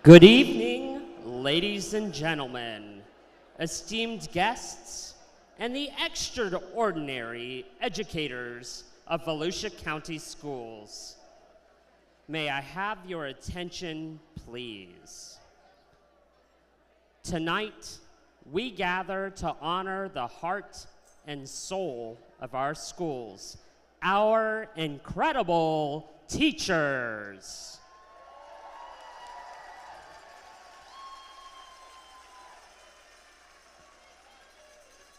Good evening, ladies and gentlemen, esteemed guests, and the extraordinary educators of Volusia County Schools. May I have your attention, please? Tonight, we gather to honor the heart and soul of our schools, our incredible teachers.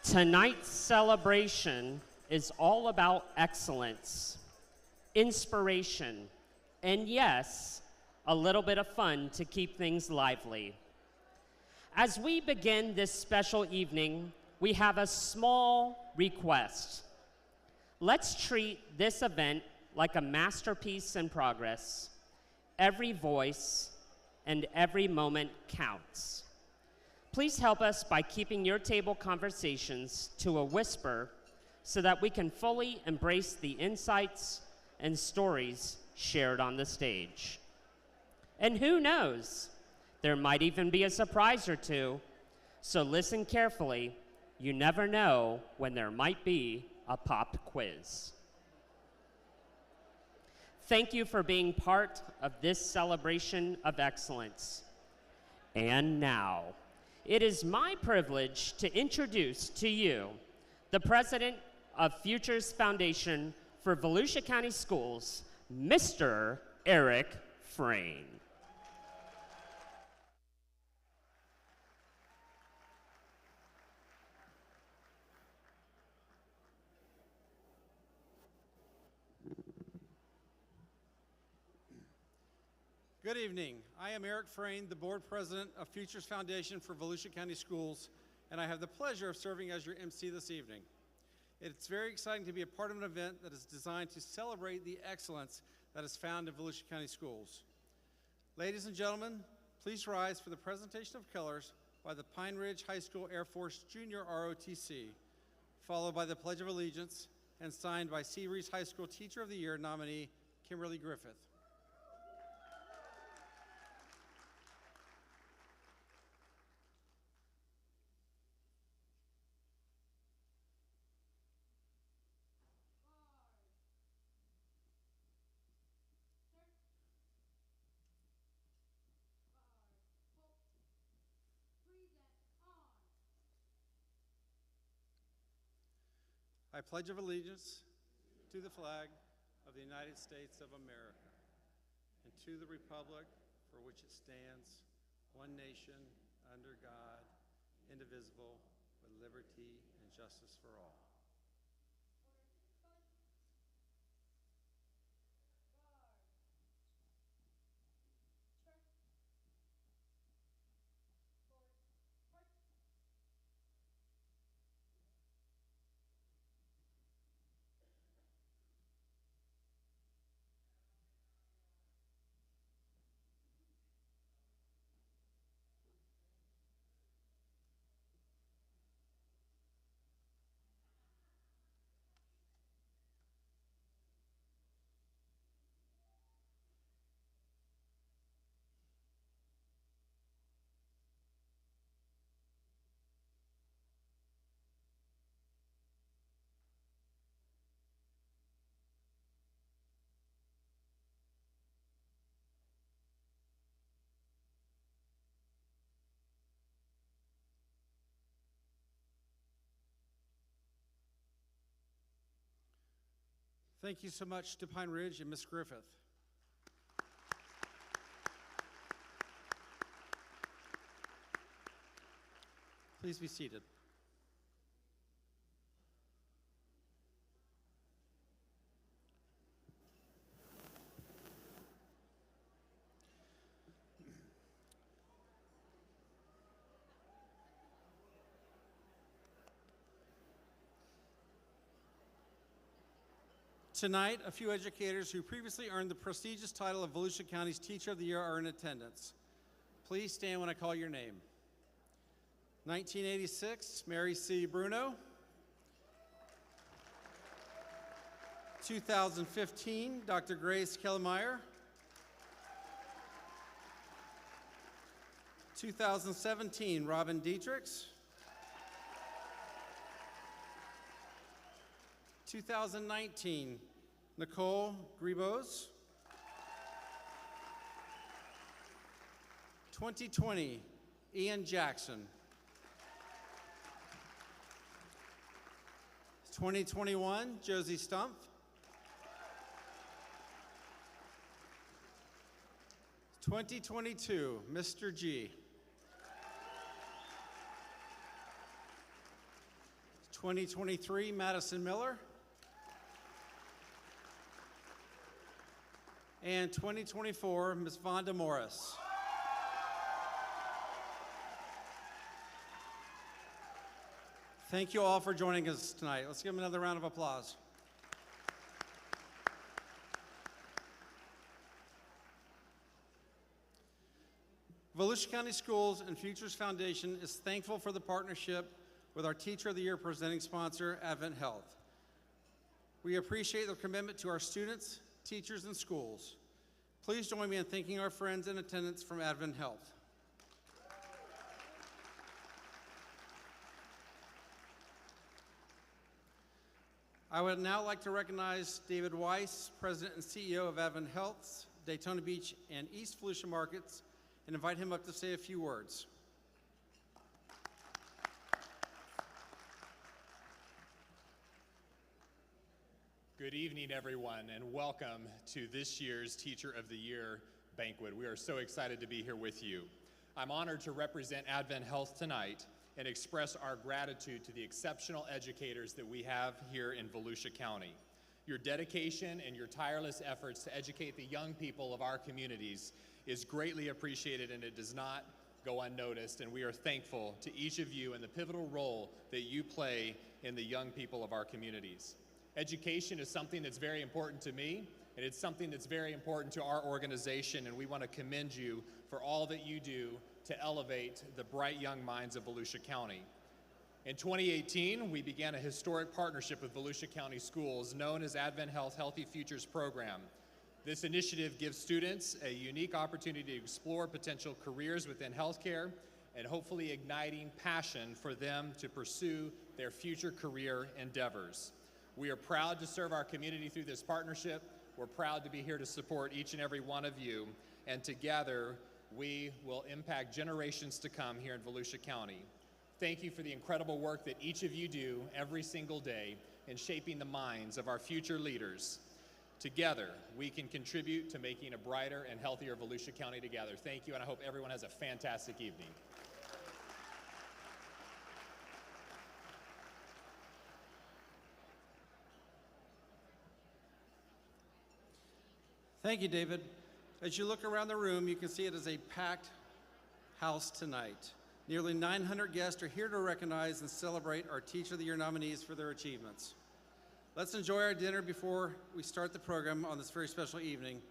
Tonight's celebration is all about excellence, inspiration, and yes, a little bit of fun to keep things lively. As we begin this special evening, we have a small request. Let's treat this event like a masterpiece in progress. Every voice and every moment counts. Please help us by keeping your table conversations to a whisper so that we can fully embrace the insights and stories shared on the stage. And who knows, there might even be a surprise or two, so listen carefully. You never know when there might be a pop quiz. Thank you for being part of this celebration of excellence. And now, it is my privilege to introduce to you the president of Futures Foundation for Volusia County Schools, Mr. Eric Frayne. Good evening. I am Eric Frayne, the board president of Futures Foundation for Volusia County Schools, and I have the pleasure of serving as your MC this evening. It's very exciting to be a part of an event that is designed to celebrate the excellence that is found in Volusia County Schools. Ladies and gentlemen, please rise for the presentation of colors by the Pine Ridge High School Air Force Junior ROTC, followed by the Pledge of Allegiance and signed by Seabreeze High School Teacher of the Year nominee, Kimberly Griffith. I pledge of allegiance to the flag of the United States of America and to the republic for which it stands, one nation, under God, indivisible, with liberty and justice for all. Thank you so much to Pine Ridge and Ms. Griffith. Please be seated. Tonight, a few educators who previously earned the prestigious title of Volusia County's Teacher of the Year are in attendance. Please stand when I call your name. 1986, Mary C. Bruno. 2015, Dr. Grace Kellemeyer. 2017, Robin Dietrichs. 2019, Nicole Gribos. 2020, Ian Jackson. 2021, Josie Stumpf. 2022, Mr. G. 2023, Madison Miller. And 2024, Ms. Vonda Morris. Thank you all for joining us tonight. Let's give them another round of applause. Volusia County Schools and Futures Foundation is thankful for the partnership with our Teacher of the Year presenting sponsor, Advent Health. We appreciate their commitment to our students, teachers, and schools. Please join me in thanking our friends in attendance from Advent Health. I would now like to recognize David Weiss, President and CEO of Advent Health's Daytona Beach and East Volusia markets, and invite him up to say a few words. Good evening, everyone, and welcome to this year's Teacher of the Year banquet. We are so excited to be here with you. I'm honored to represent Advent Health tonight and express our gratitude to the exceptional educators that we have here in Volusia County. Your dedication and your tireless efforts to educate the young people of our communities is greatly appreciated, and it does not go unnoticed, and we are thankful to each of you and the pivotal role that you play in the young people of our communities. Education is something that's very important to me, and it's something that's very important to our organization, and we want to commend you for all that you do to elevate the bright young minds of Volusia County. In 2018, we began a historic partnership with Volusia County Schools known as Advent Health Healthy Futures Program. This initiative gives students a unique opportunity to explore potential careers within healthcare and hopefully igniting passion for them to pursue their future career endeavors. We are proud to serve our community through this partnership. We're proud to be here to support each and every one of you, and together we will impact generations to come here in Volusia County. Thank you for the incredible work that each of you do every single day in shaping the minds of our future leaders. Together, we can contribute to making a brighter and healthier Volusia County together. Thank you, and I hope everyone has a fantastic evening. Thank you, David. As you look around the room, you can see it is a packed house tonight. Nearly 900 guests are here to recognize and celebrate our Teacher of the Year nominees for their achievements. Let's enjoy our dinner before we start the program on this very special evening.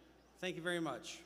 Thank you very much.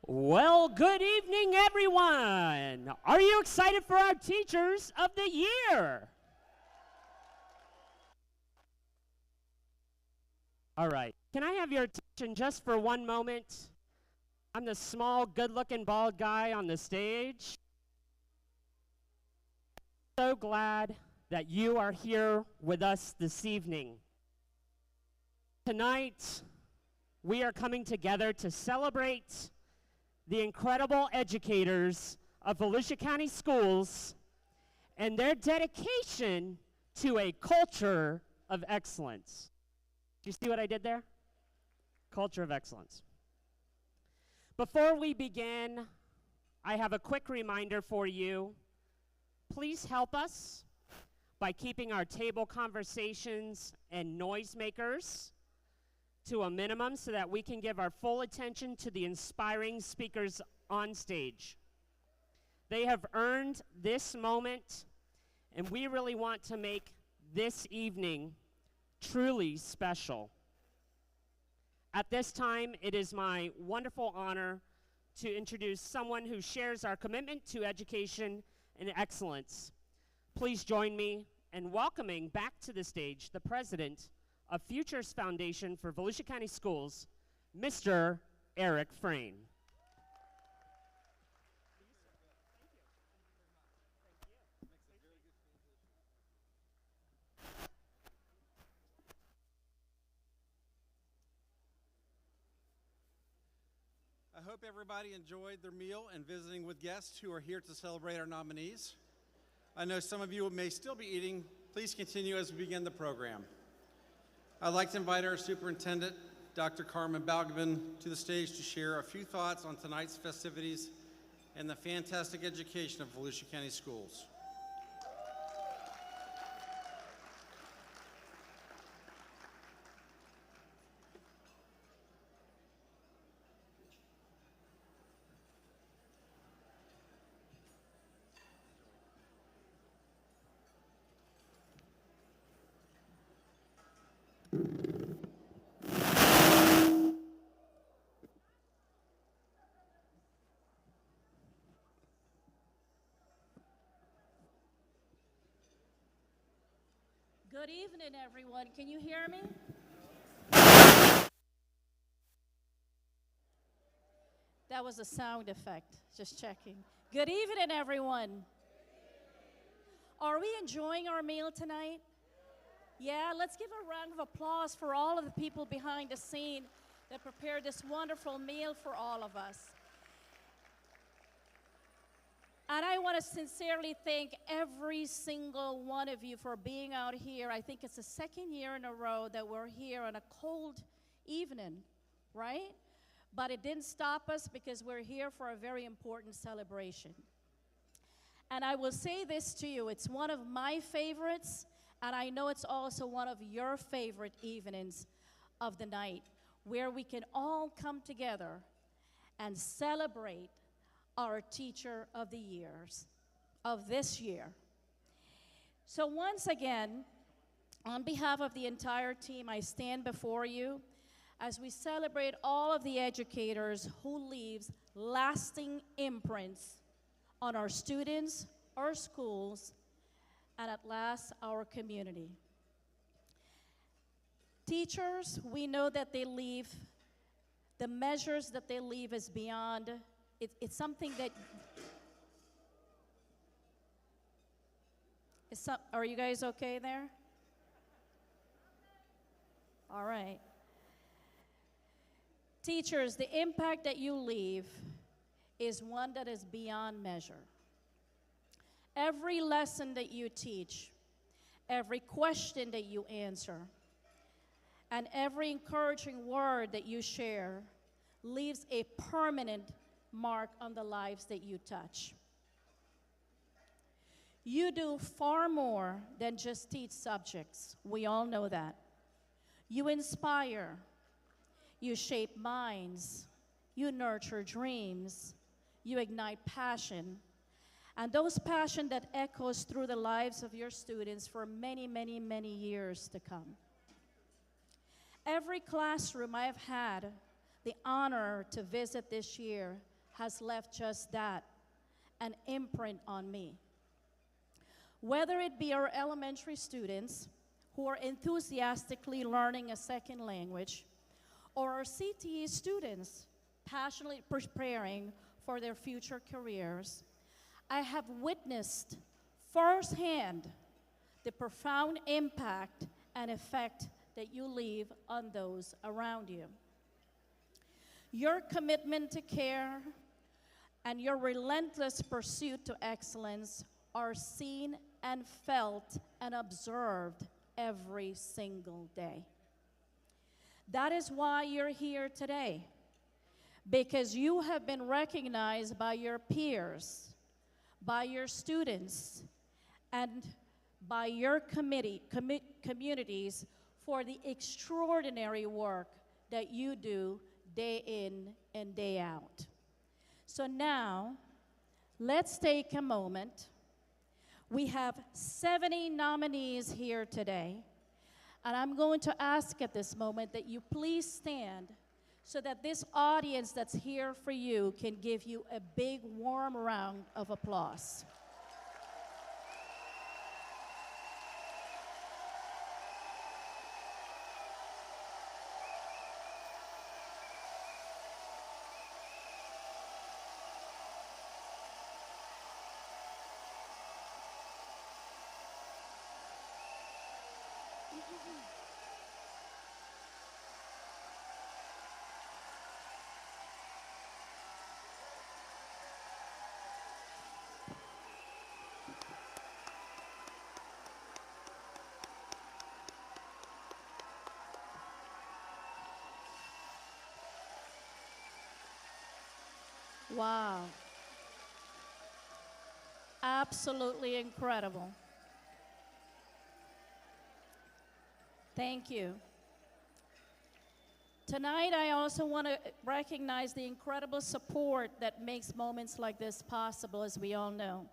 Well, good evening, everyone. Are you excited for our Teachers of the Year? All right. Can I have your attention just for one moment? I'm the small, good-looking, bald guy on the stage. So glad that you are here with us this evening. Tonight, we are coming together to celebrate the incredible educators of Volusia County Schools and their dedication to a culture of excellence. Do you see what I did there? Culture of excellence. Before we begin, I have a quick reminder for you. Please help us by keeping our table conversations and noisemakers to a minimum so that we can give our full attention to the inspiring speakers on stage. They have earned this moment, and we really want to make this evening truly special. At this time, it is my wonderful honor to introduce someone who shares our commitment to education and excellence. Please join me in welcoming back to the stage the president of Futures Foundation for Volusia County Schools, Mr. Eric Frayne. I hope everybody enjoyed their meal and visiting with guests who are here to celebrate our nominees. I know some of you may still be eating. Please continue as we begin the program. I'd like to invite our superintendent, Dr. Carmen Balgobin, to the stage to share a few thoughts on tonight's festivities and the fantastic education of Volusia County Schools. Good evening, everyone. Can you hear me? That was a sound effect, just checking. Good evening, everyone. Are we enjoying our meal tonight? Yeah, let's give a round of applause for all of the people behind the scene that prepared this wonderful meal for all of us. And I want to sincerely thank every single one of you for being out here. I think it's the second year in a row that we're here on a cold evening, right? But it didn't stop us because we're here for a very important celebration. And I will say this to you, it's one of my favorites, and I know it's also one of your favorite evenings of the night, where we can all come together and celebrate our Teacher of the Years of this year. So once again, on behalf of the entire team, I stand before you as we celebrate all of the educators who leaves lasting imprints on our students, our schools, and at last, our community. Teachers, we know that they leave, the measures that they leave is beyond. It's something that, are you guys okay there? All right. Teachers, the impact that you leave is one that is beyond measure. Every lesson that you teach, every question that you answer, and every encouraging word that you share leaves a permanent mark on the lives that you touch. You do far more than just teach subjects. We all know that. You inspire, you shape minds, you nurture dreams, you ignite passion, and those passion that echoes through the lives of your students for many, many, many years to come. Every classroom I have had the honor to visit this year has left just that, an imprint on me. Whether it be our elementary students who are enthusiastically learning a second language, or our CTE students passionately preparing for their future careers, I have witnessed firsthand the profound impact and effect that you leave on those around you. Your commitment to care and your relentless pursuit to excellence are seen and felt and observed every single day. That is why you're here today, because you have been recognized by your peers, by your students, and by your communities for the extraordinary work that you do day in and day out. So now, let's take a moment. We have 70 nominees here today, and I'm going to ask at this moment that you please stand so that this audience that's here for you can give you a big, warm round of applause. Wow. Absolutely incredible. Thank you. Tonight, I also want to recognize the incredible support that makes moments like this possible, as we all know.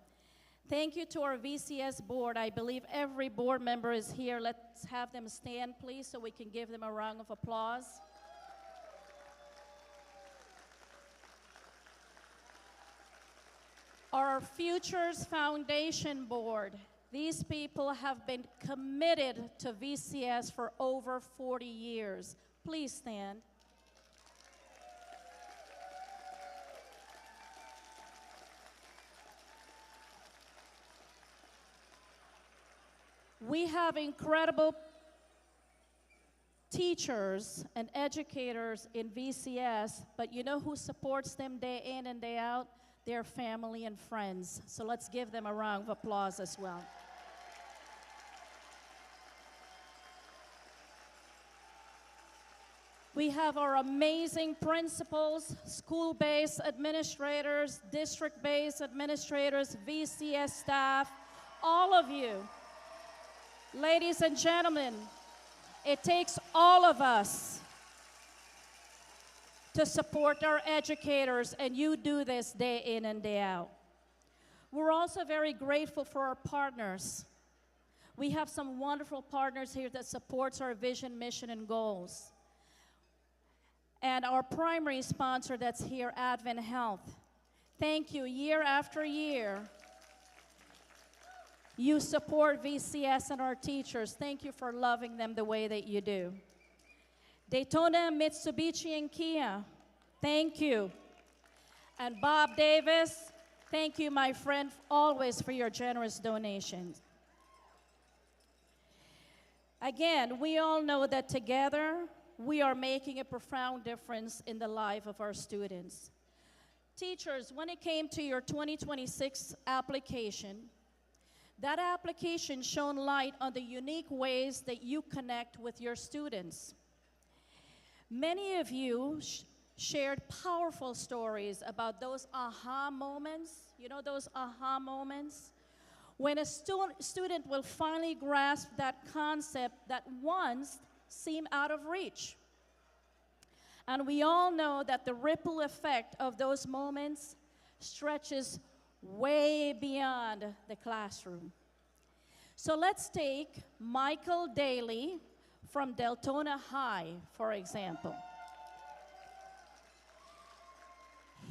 Thank you to our VCS board. I believe every board member is here. Let's have them stand, please, so we can give them a round of applause. Our Futures Foundation Board. These people have been committed to VCS for over 40 years. Please stand. We have incredible teachers and educators in VCS, but you know who supports them day in and day out? Their family and friends. So let's give them a round of applause as well. We have our amazing principals, school-based administrators, district-based administrators, VCS staff, all of you. Ladies and gentlemen, it takes all of us to support our educators, and you do this day in and day out. We're also very grateful for our partners. We have some wonderful partners here that supports our vision, mission, and goals. And our primary sponsor that's here, Advent Health. Thank you. Year after year, you support VCS and our teachers. Thank you for loving them the way that you do. Daytona, Mitsubishi, and Kia, thank you. And Bob Davis, thank you, my friend, always for your generous donations. Again, we all know that together, we are making a profound difference in the life of our students. Teachers, when it came to your 2026 application, that application shone light on the unique ways that you connect with your students. Many of you shared powerful stories about those aha moments. You know those aha moments? When a student will finally grasp that concept that once seemed out of reach. And we all know that the ripple effect of those moments stretches way beyond the classroom. So let's take Michael Daly from Deltona High, for example.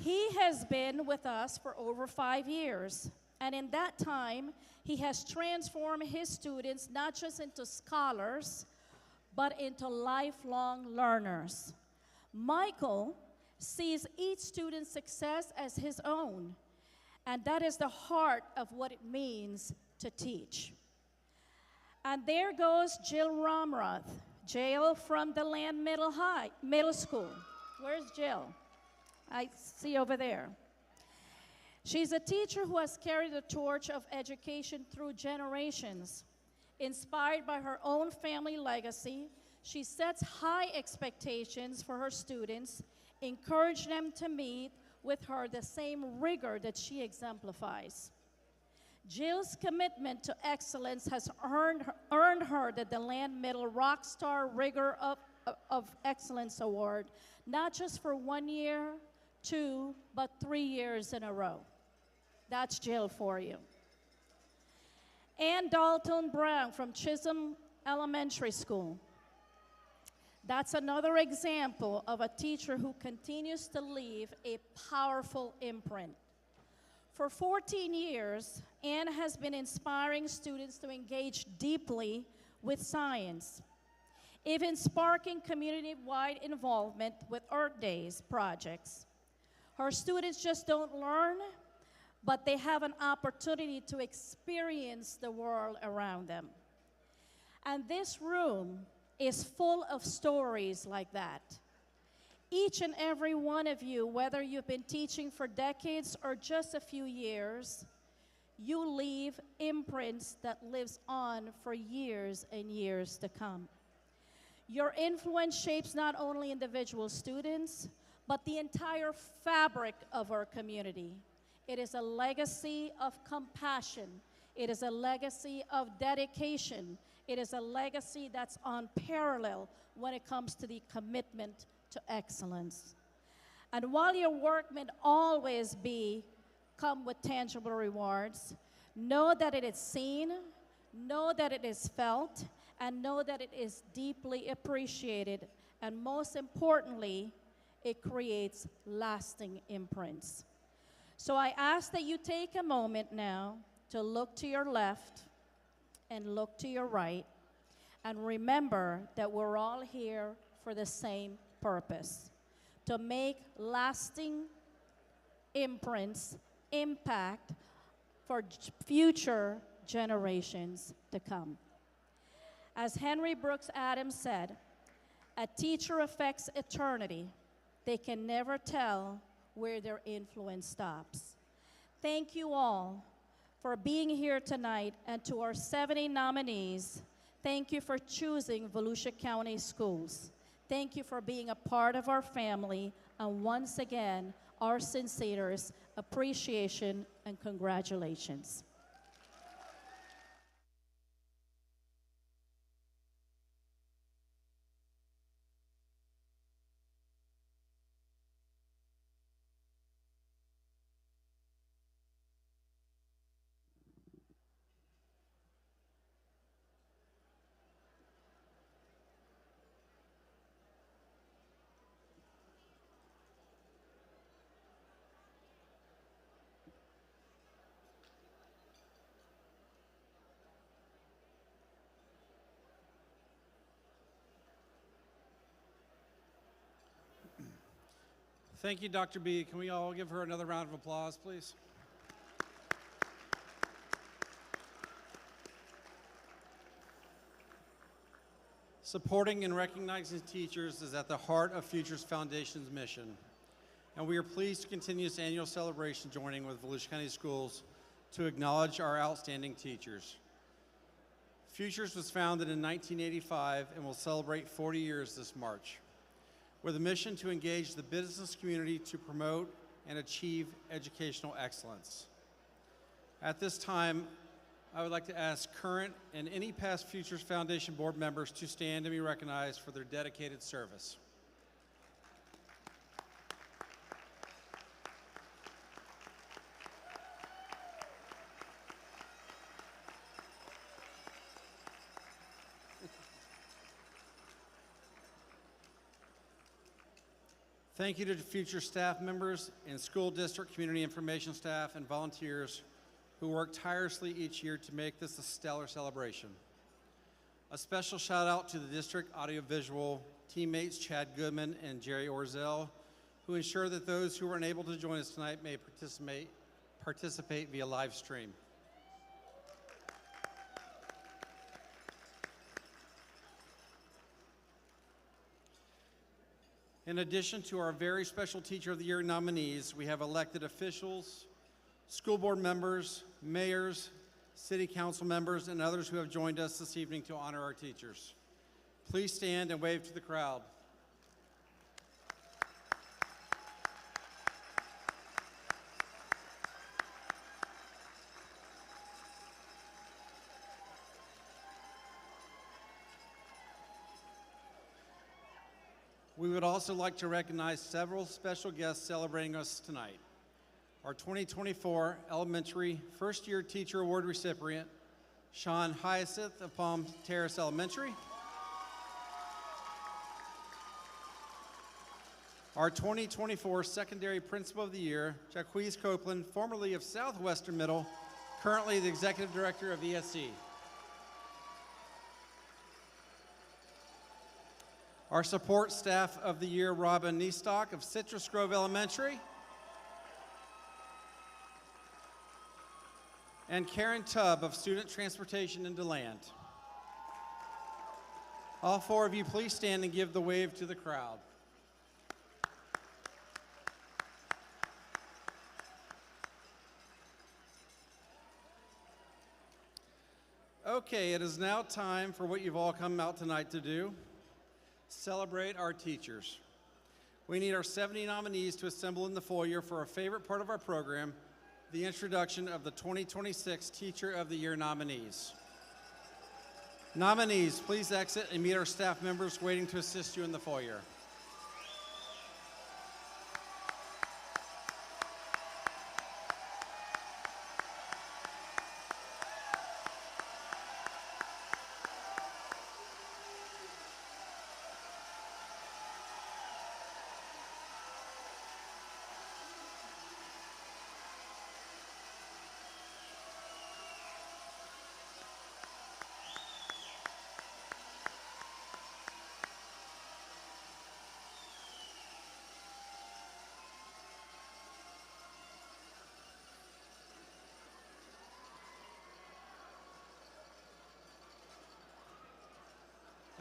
He has been with us for over 5 years, and in that time, he has transformed his students not just into scholars, but into lifelong learners. Michael sees each student's success as his own, and that is the heart of what it means to teach. And there goes Jill Romroth, Jill from the Land Middle School. Where's Jill? I see over there. She's a teacher who has carried the torch of education through generations. Inspired by her own family legacy, she sets high expectations for her students, encourage them to meet with her the same rigor that she exemplifies. Jill's commitment to excellence has earned her the DeLand Middle Rockstar Rigor of Excellence Award, not just for 1 year, 2, but 3 years in a row. That's Jill for you. And Dalton Brown from Chisholm Elementary School. That's another example of a teacher who continues to leave a powerful imprint. For 14 years, Anne has been inspiring students to engage deeply with science, even sparking community-wide involvement with Earth Days projects. Her students just don't learn, but they have an opportunity to experience the world around them. And this room is full of stories like that. Each and every one of you, whether you've been teaching for decades or just a few years, you leave imprints that lives on for years and years to come. Your influence shapes not only individual students, but the entire fabric of our community. It is a legacy of compassion. It is a legacy of dedication. It is a legacy that's unparalleled when it comes to the commitment to excellence. And while your work may always come with tangible rewards, know that it is seen, know that it is felt, and know that it is deeply appreciated. And most importantly, it creates lasting imprints. So I ask that you take a moment now to look to your left and look to your right, and remember that we're all here for the same purpose: to make lasting imprints, impact for future generations to come. As Henry Brooks Adams said, a teacher affects eternity. They can never tell where their influence stops. Thank you all for being here tonight, and to our 70 nominees, thank you for choosing Volusia County Schools. Thank you for being a part of our family, and once again, our sincere appreciation and congratulations. Thank you, Dr. B. Can we all give her another round of applause, please? Supporting and recognizing teachers is at the heart of Futures Foundation's mission, and we are pleased to continue this annual celebration joining with Volusia County Schools to acknowledge our outstanding teachers. Futures was founded in 1985 and will celebrate 40 years this March, with a mission to engage the business community to promote and achieve educational excellence. At this time, I would like to ask current and any past Futures Foundation board members to stand and be recognized for their dedicated service. Thank you to future staff members and school district community information staff and volunteers who work tirelessly each year to make this a stellar celebration. A special shout out to the district audiovisual teammates Chad Goodman and Jerry Orzel, who ensure that those who are unable to join us tonight may participate via live stream. In addition to our very special Teacher of the Year nominees, we have elected officials, school board members, mayors, city council members, and others who have joined us this evening to honor our teachers. Please stand and wave to the crowd. We would also like to recognize several special guests celebrating us tonight. Our 2024 Elementary First Year Teacher Award recipient, Sean Hyacinth of Palm Terrace Elementary. Our 2024 Secondary Principal of the Year, Jacquees Copeland, formerly of Southwestern Middle, currently the Executive Director of ESC. Our Support Staff of the Year, Robin Neestock of Citrus Grove Elementary. And Karen Tubb of Student Transportation in DeLand. All four of you, please stand and give the wave to the crowd. Okay, it is now time for what you've all come out tonight to do. Celebrate our teachers. We need our 70 nominees to assemble in the foyer for a favorite part of our program, the introduction of the 2026 Teacher of the Year nominees. Nominees, please exit and meet our staff members waiting to assist you in the foyer.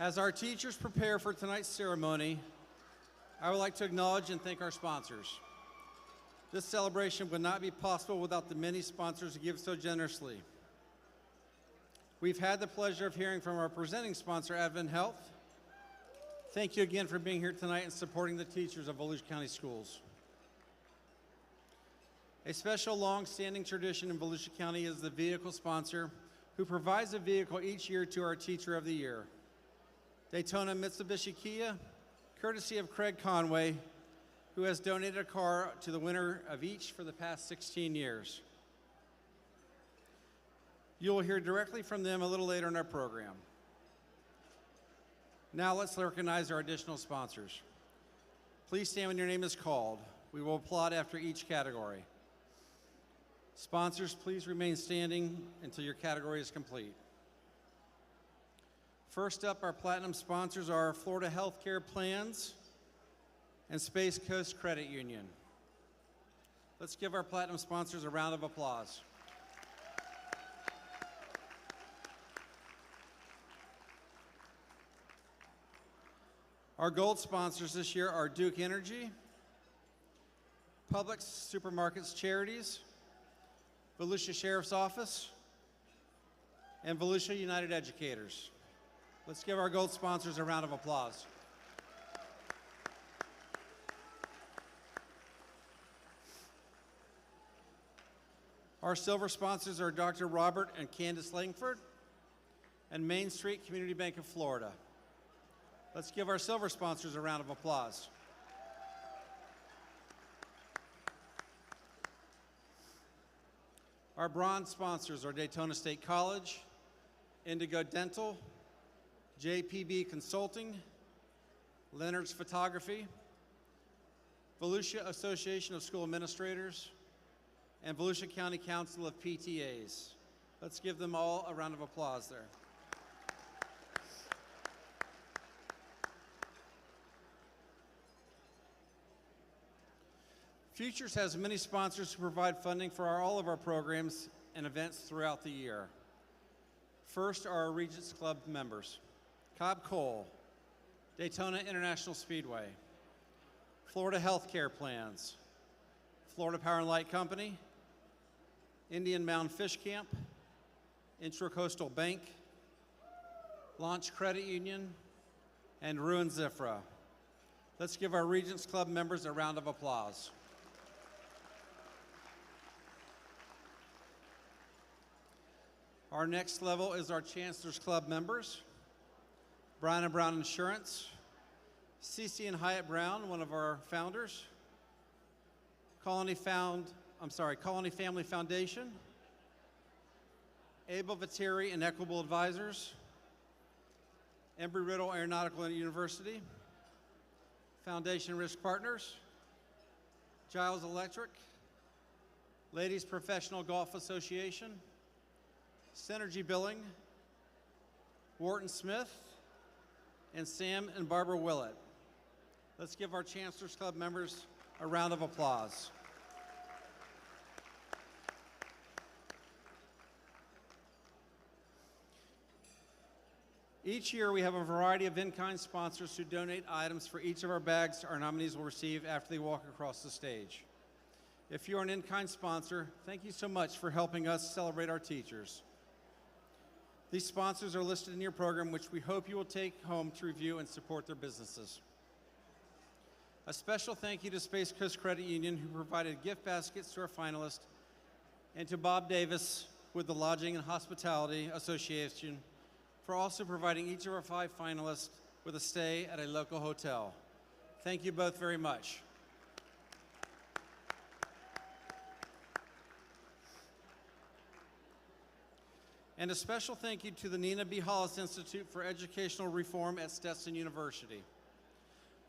As our teachers prepare for tonight's ceremony, I would like to acknowledge and thank our sponsors. This celebration would not be possible without the many sponsors who give so generously. We've had the pleasure of hearing from our presenting sponsor, Advent Health. Thank you again for being here tonight and supporting the teachers of Volusia County Schools. A special long-standing tradition in Volusia County is the vehicle sponsor who provides a vehicle each year to our Teacher of the Year. Daytona Mitsubishi Kia, courtesy of Craig Conway, who has donated a car to the winner of each for the past 16 years. You will hear directly from them a little later in our program. Now let's recognize our additional sponsors. Please stand when your name is called. We will applaud after each category. Sponsors, please remain standing until your category is complete. First up, our platinum sponsors are Florida Healthcare Plans and Space Coast Credit Union. Let's give our platinum sponsors a round of applause. Our gold sponsors this year are Duke Energy, Publix Supermarkets Charities, Volusia Sheriff's Office, and Volusia United Educators. Let's give our gold sponsors a round of applause. Our silver sponsors are Dr. Robert and Candace Langford and Main Street Community Bank of Florida. Let's give our silver sponsors a round of applause. Our bronze sponsors are Daytona State College, Indigo Dental, JPB Consulting, Leonard's Photography, Volusia Association of School Administrators, and Volusia County Council of PTAs. Let's give them all a round of applause there. Futures has many sponsors who provide funding for all of our programs and events throughout the year. First are our Regents Club members: Cobb Coal, Daytona International Speedway, Florida Healthcare Plans, Florida Power and Light Company, Indian Mound Fish Camp, Intracoastal Bank, Launch Credit Union, and Ruin Zifra. Let's give our Regents Club members a round of applause. Our next level is our Chancellor's Club members: Brown and Brown Insurance, CC and Hyatt Brown, one of our founders, Colony Family Foundation, Abel Viteri and Equitable Advisors, Embry-Riddle Aeronautical University, Foundation Risk Partners, Giles Electric, Ladies Professional Golf Association, Synergy Billing, Wharton Smith, and Sam and Barbara Willett. Let's give our Chancellor's Club members a round of applause. Each year we have a variety of in-kind sponsors who donate items for each of our bags our nominees will receive after they walk across the stage. If you're an in-kind sponsor, thank you so much for helping us celebrate our teachers. These sponsors are listed in your program, which we hope you will take home to review and support their businesses. A special thank you to Space Coast Credit Union, who provided gift baskets to our finalists, and to Bob Davis with the Lodging and Hospitality Association for also providing each of our 5 finalists with a stay at a local hotel. Thank you both very much. And a special thank you to the Nina B. Hollis Institute for Educational Reform at Stetson University.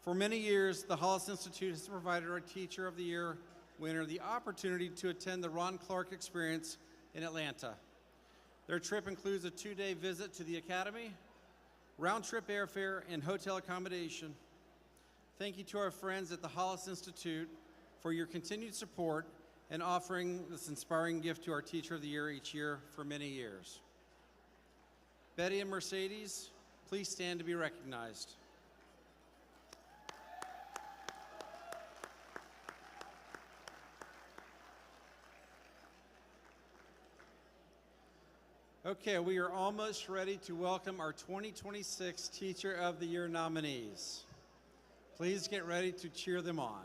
For many years, the Hollis Institute has provided our Teacher of the Year winner the opportunity to attend the Ron Clark Experience in Atlanta. Their trip includes a 2-day visit to the Academy, round-trip airfare, and hotel accommodation. Thank you to our friends at the Hollis Institute for your continued support and offering this inspiring gift to our Teacher of the Year each year for many years. Betty and Mercedes, please stand to be recognized. Okay, we are almost ready to welcome our 2026 Teacher of the Year nominees. Please get ready to cheer them on.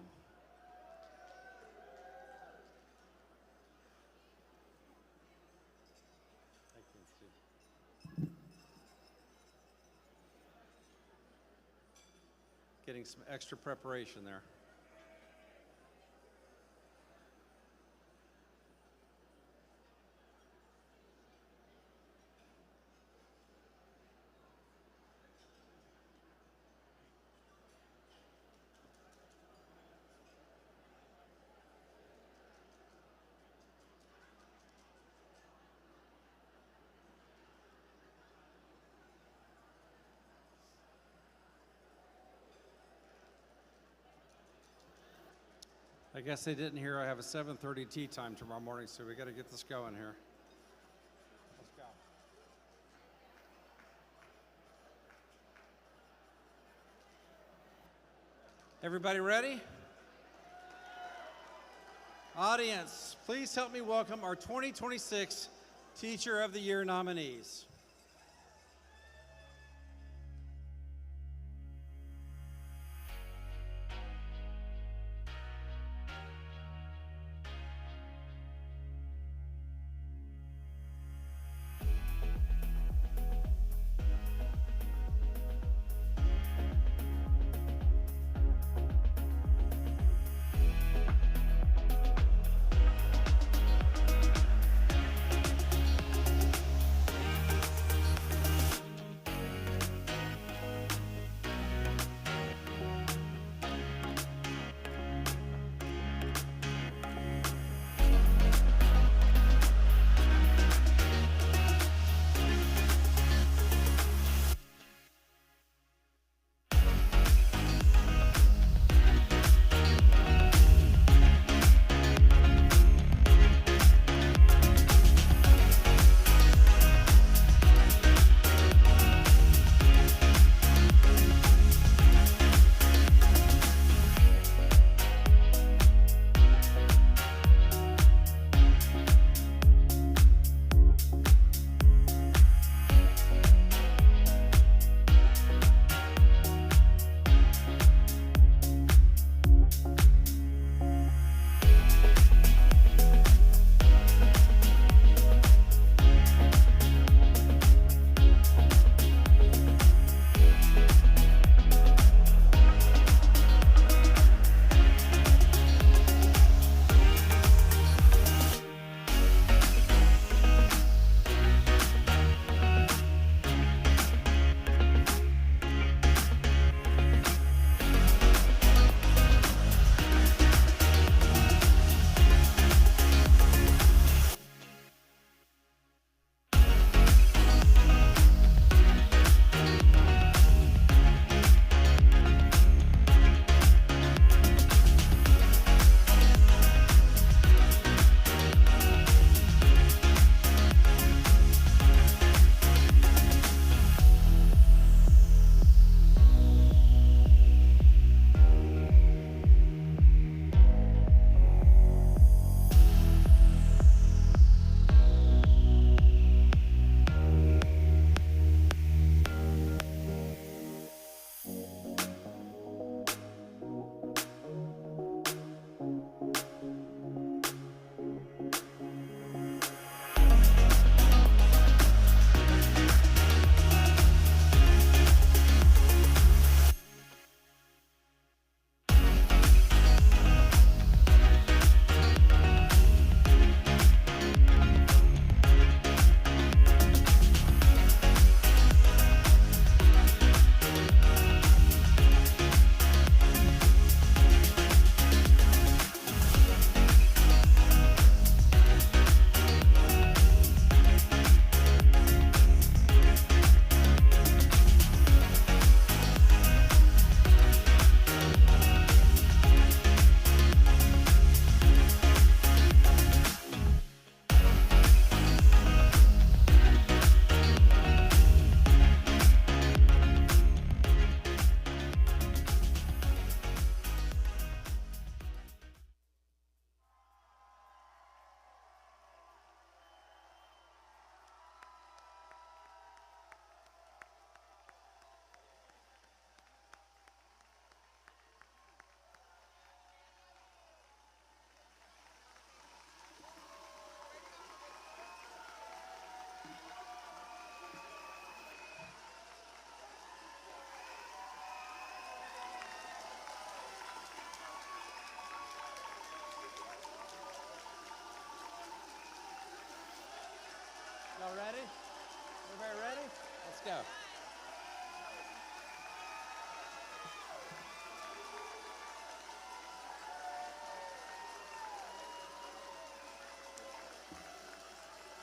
Getting some extra preparation there. I guess they didn't hear I have a 7:30 tea time tomorrow morning, so we got to get this going here. Let's go. Everybody ready? Audience, please help me welcome our 2026 Teacher of the Year nominees.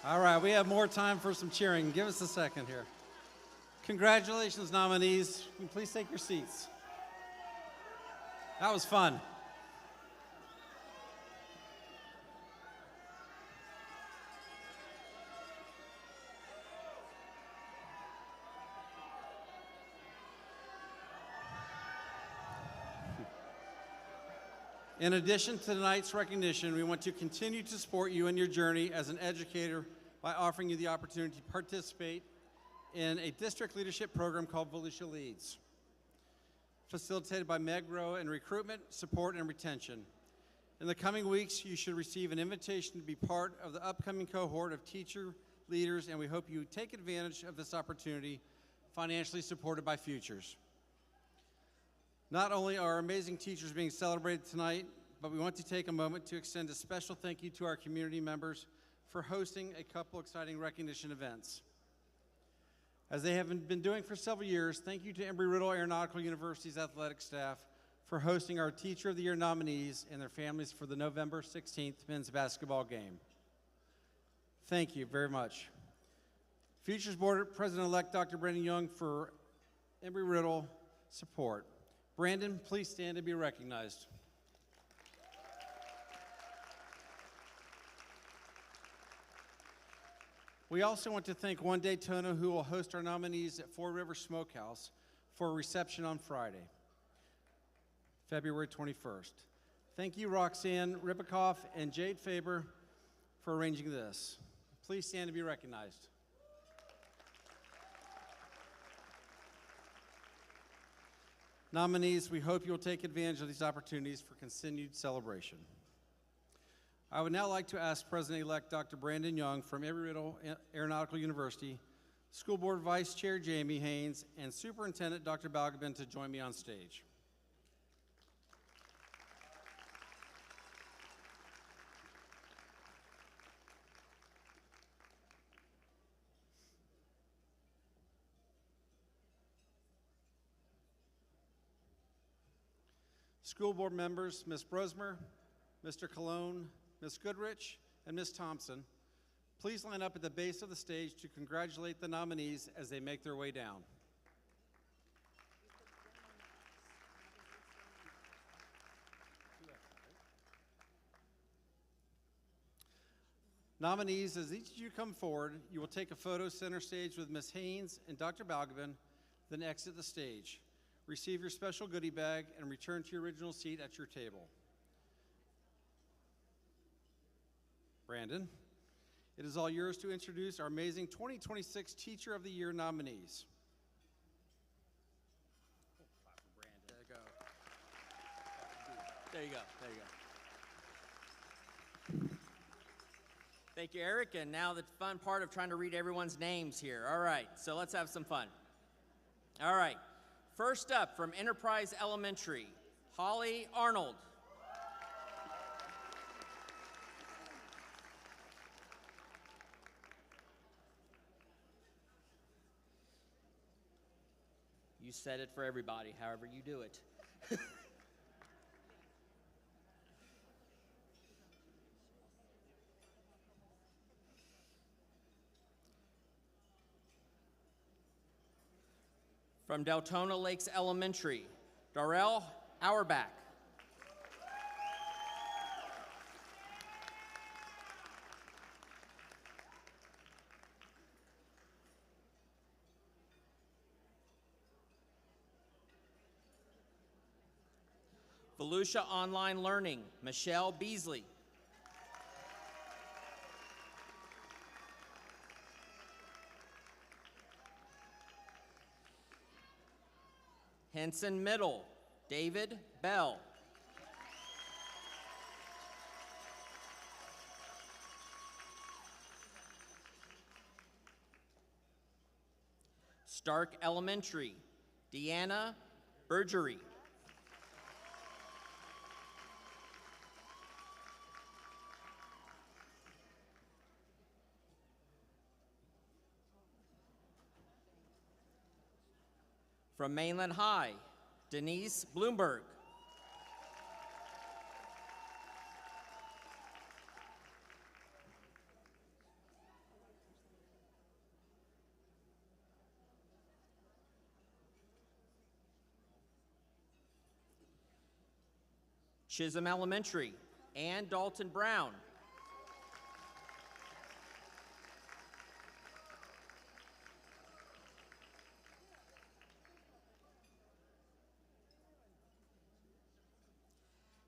All right, we have more time for some cheering. Give us a second here. Congratulations, nominees. Please take your seats. That was fun. In addition to tonight's recognition, we want to continue to support you in your journey as an educator by offering you the opportunity to participate in a district leadership program called Volusia Leads, facilitated by Meg Rowe in recruitment, support, and retention. In the coming weeks, you should receive an invitation to be part of the upcoming cohort of teacher leaders, and we hope you take advantage of this opportunity, financially supported by Futures. Not only are amazing teachers being celebrated tonight, but we want to take a moment to extend a special thank you to our community members for hosting a couple exciting recognition events. As they have been doing for several years, thank you to Embry-Riddle Aeronautical University's athletic staff for hosting our Teacher of the Year nominees and their families for the November 16th men's basketball game. Thank you very much. Futures Board President-elect Dr. Brandon Young for Embry-Riddle support. Brandon, please stand to be recognized. We also want to thank One Daytona, who will host our nominees at Four Rivers Smokehouse for a reception on Friday, February 21st. Thank you, Roxanne Ribicoff and Jade Faber, for arranging this. Please stand to be recognized. Nominees, we hope you'll take advantage of these opportunities for continued celebration. I would now like to ask President-elect Dr. Brandon Young from Embry-Riddle Aeronautical University, School Board Vice Chair Jamie Haynes, and Superintendent Dr. Balgobin to join me on stage. School board members, Ms. Brosmer, Mr. Colon, Ms. Goodrich, and Ms. Thompson, please line up at the base of the stage to congratulate the nominees as they make their way down. Nominees, as each of you come forward, you will take a photo center stage with Ms. Haynes and Dr. Balgobin, then exit the stage. Receive your special goodie bag and return to your original seat at your table. Brandon, it is all yours to introduce our amazing 2026 Teacher of the Year nominees. There you go. There you go. There you go. Thank you, Eric. And now the fun part of trying to read everyone's names here. All right, so let's have some fun. All right. First up, from Enterprise Elementary, Holly Arnold. You said it for everybody, however you do it. From Deltona Lakes Elementary, Darrell Auerbach. Volusia Online Learning, Michelle Beasley. Henson Middle, David Bell. Stark Elementary, Deanna Bergery. From Mainland High, Denise Bloomberg. Chisholm Elementary, Ann Dalton Brown.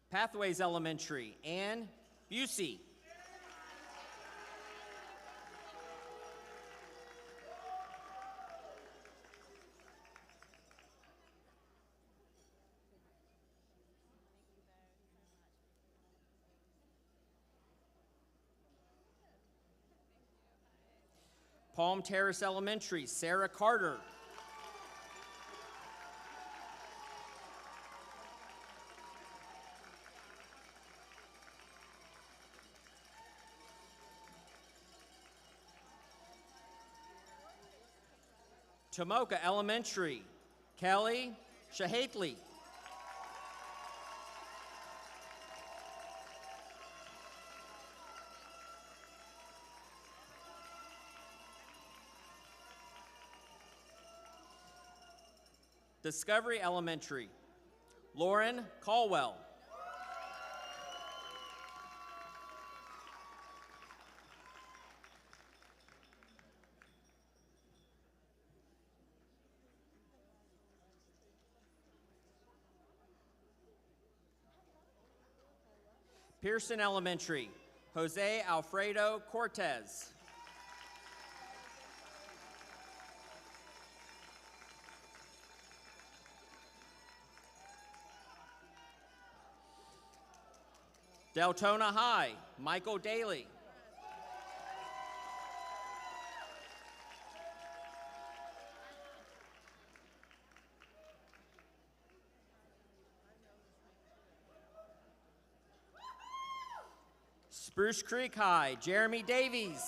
Pathways Elementary, Ann Busey. Palm Terrace Elementary, Sarah Carter. Tomoka Elementary, Kelly Shahatli. Discovery Elementary, Lauren Caldwell. Pearson Elementary, Jose Alfredo Cortez. Deltona High, Michael Daly. Spruce Creek High, Jeremy Davies.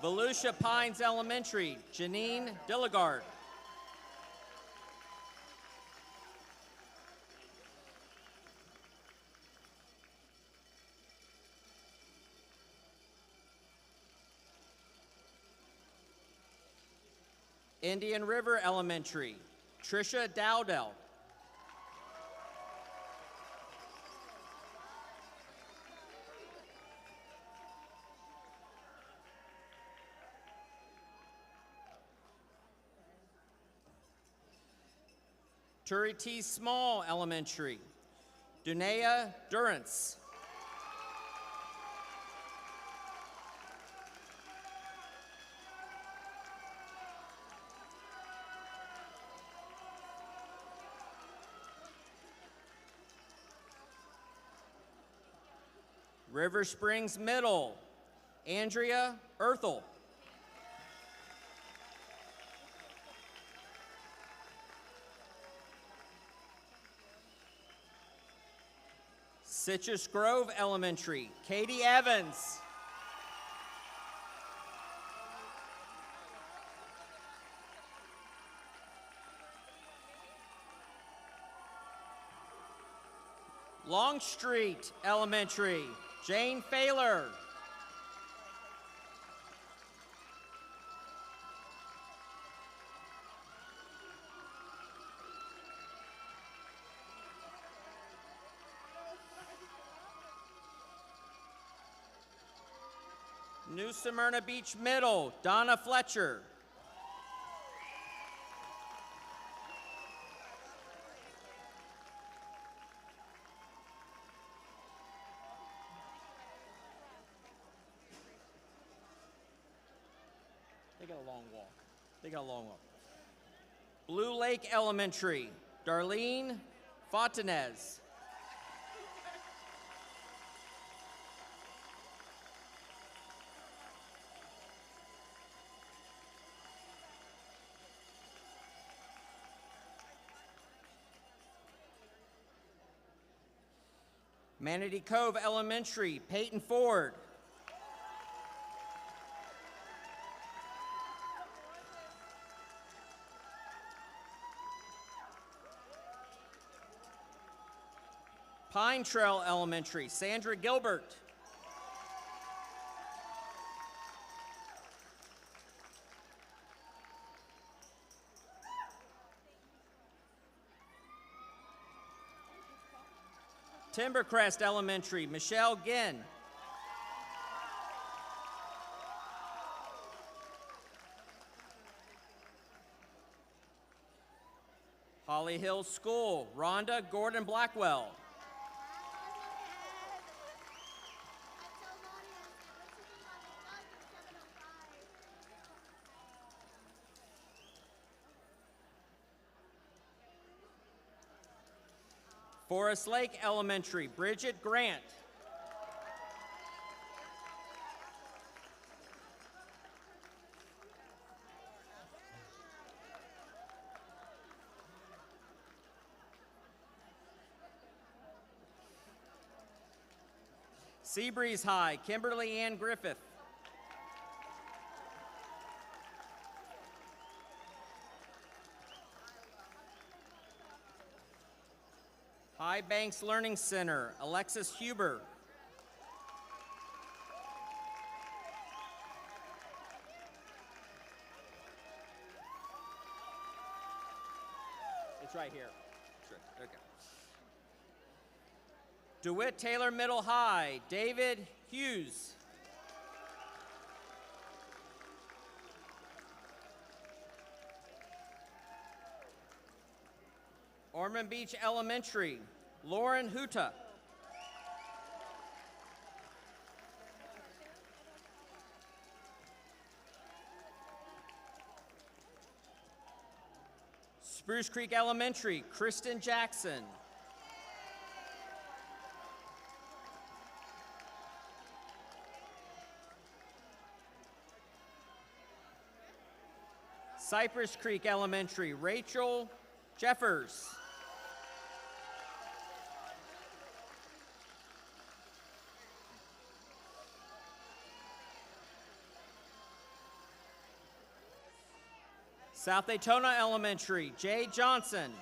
Volusia Pines Elementary, Janine Dilligard. Indian River Elementary, Trisha Dowdell. Turry T. Small Elementary, Dunea Durance. River Springs Middle, Andrea Erthel. Citrus Grove Elementary, Katie Evans. Longstreet Elementary, Jane Failer. New Smyrna Beach Middle, Donna Fletcher. They got a long walk. They got a long walk. Blue Lake Elementary, Darlene Fontanez. Manatee Cove Elementary, Peyton Ford. Pine Trail Elementary, Sandra Gilbert. Timbercrest Elementary, Michelle Ginn. Holly Hills School, Rhonda Gordon Blackwell. Forest Lake Elementary, Bridget Grant. Seabreeze High, Kimberly Ann Griffith. High Banks Learning Center, Alexis Huber. It's right here. Sure. Okay. DeWitt Taylor Middle High, David Hughes. Ormond Beach Elementary, Lauren Huta. Spruce Creek Elementary, Kristen Jackson. Cypress Creek Elementary, Rachel Jeffers. South Daytona Elementary, Jay Johnson.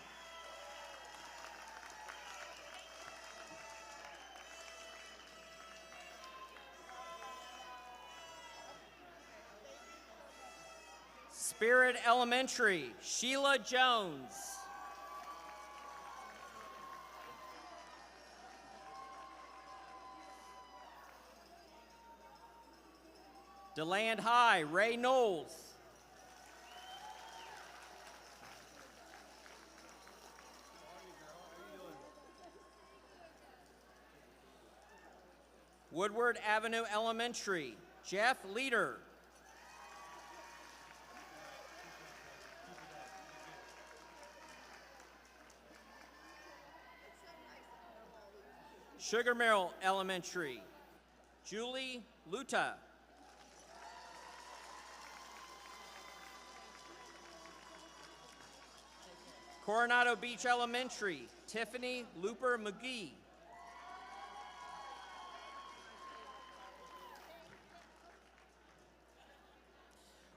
Spirit Elementary, Sheila Jones. DeLand High, Ray Knowles. Woodward Avenue Elementary, Jeff Leader. Sugar Mill Elementary, Julie Luta. Coronado Beach Elementary, Tiffany Looper McGee.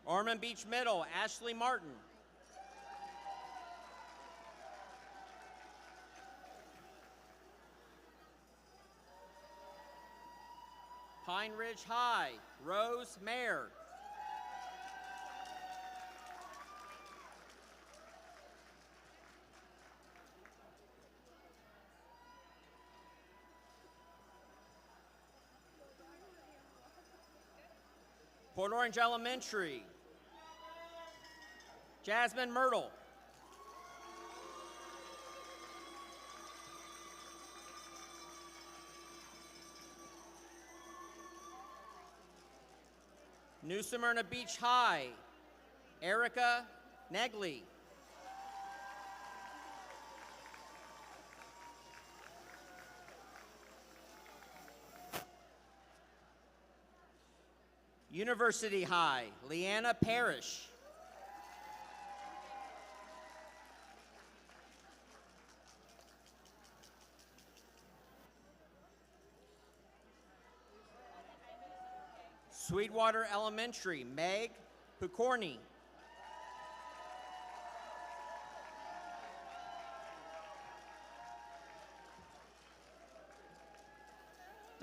Ormond Beach Middle, Ashley Martin. Pine Ridge High, Rose Mayer. Port Orange Elementary, Jasmine Myrtle. New Smyrna Beach High, Erica Negley. University High, Leanna Parrish. Sweetwater Elementary, Meg Pucorny.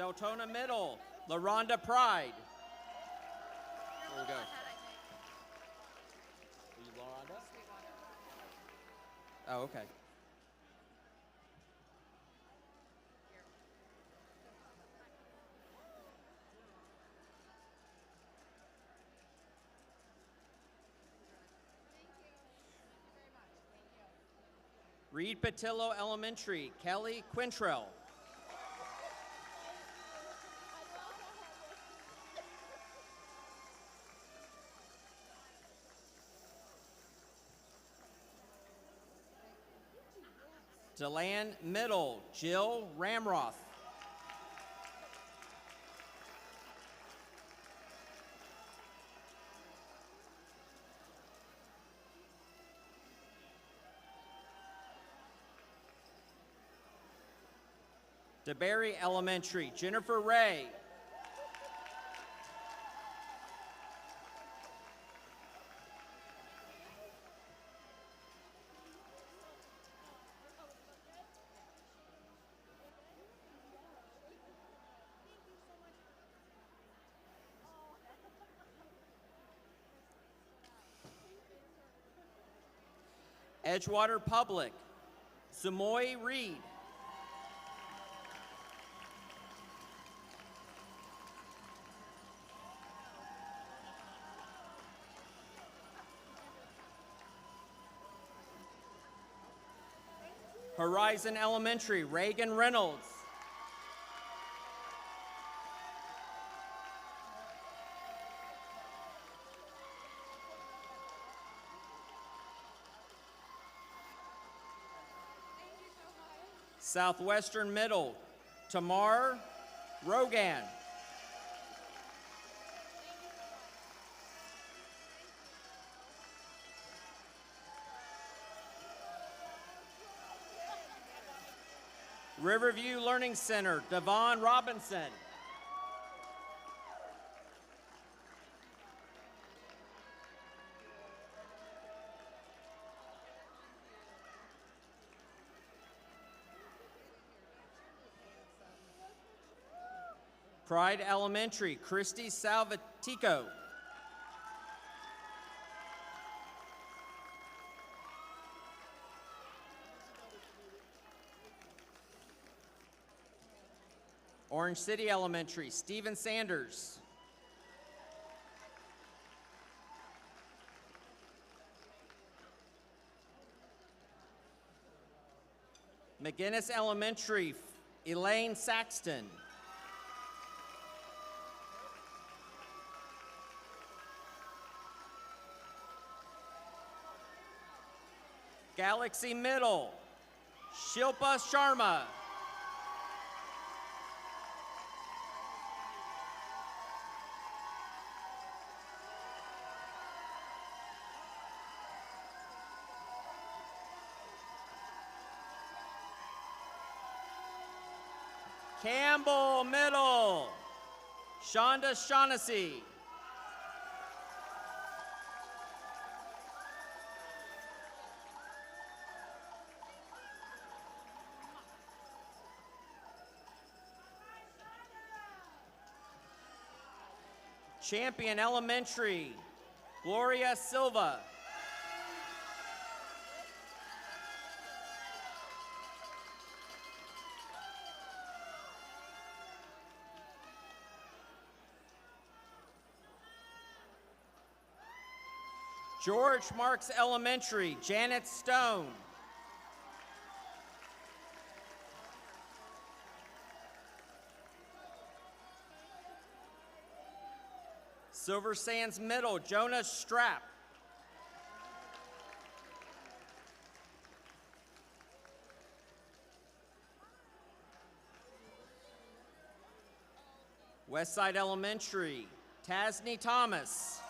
Deltona Middle, LaRonda Pride. There we go. Are you LaRonda? Oh, okay. Reed Patillo Elementary, Kelly Quintrell. Deland Middle, Jill Ramroth. DeBerry Elementary, Jennifer Ray. Edgewater Public, Samoy Reed. Horizon Elementary, Reagan Reynolds. Southwestern Middle, Tamar Rogan. Riverview Learning Center, Devon Robinson. Pride Elementary, Christy Salvatico. Orange City Elementary, Stephen Sanders. McGinnis Elementary, Elaine Saxton. Galaxy Middle, Shilpa Sharma. Campbell Middle, Shonda Shaughnessy. Champion Elementary, Gloria Silva. George Marks Elementary, Janet Stone. Silver Sands Middle, Jonas Strapp. Westside Elementary, Tasney Thomas.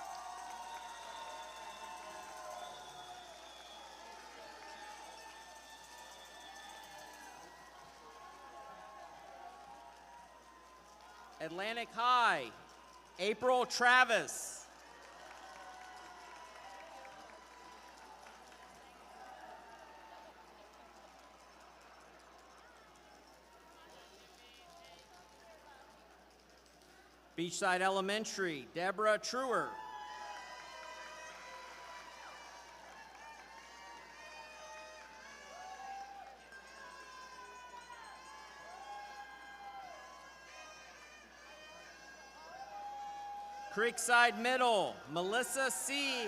Atlantic High, April Travis. Beachside Elementary, Deborah Truer. Creekside Middle, Melissa C.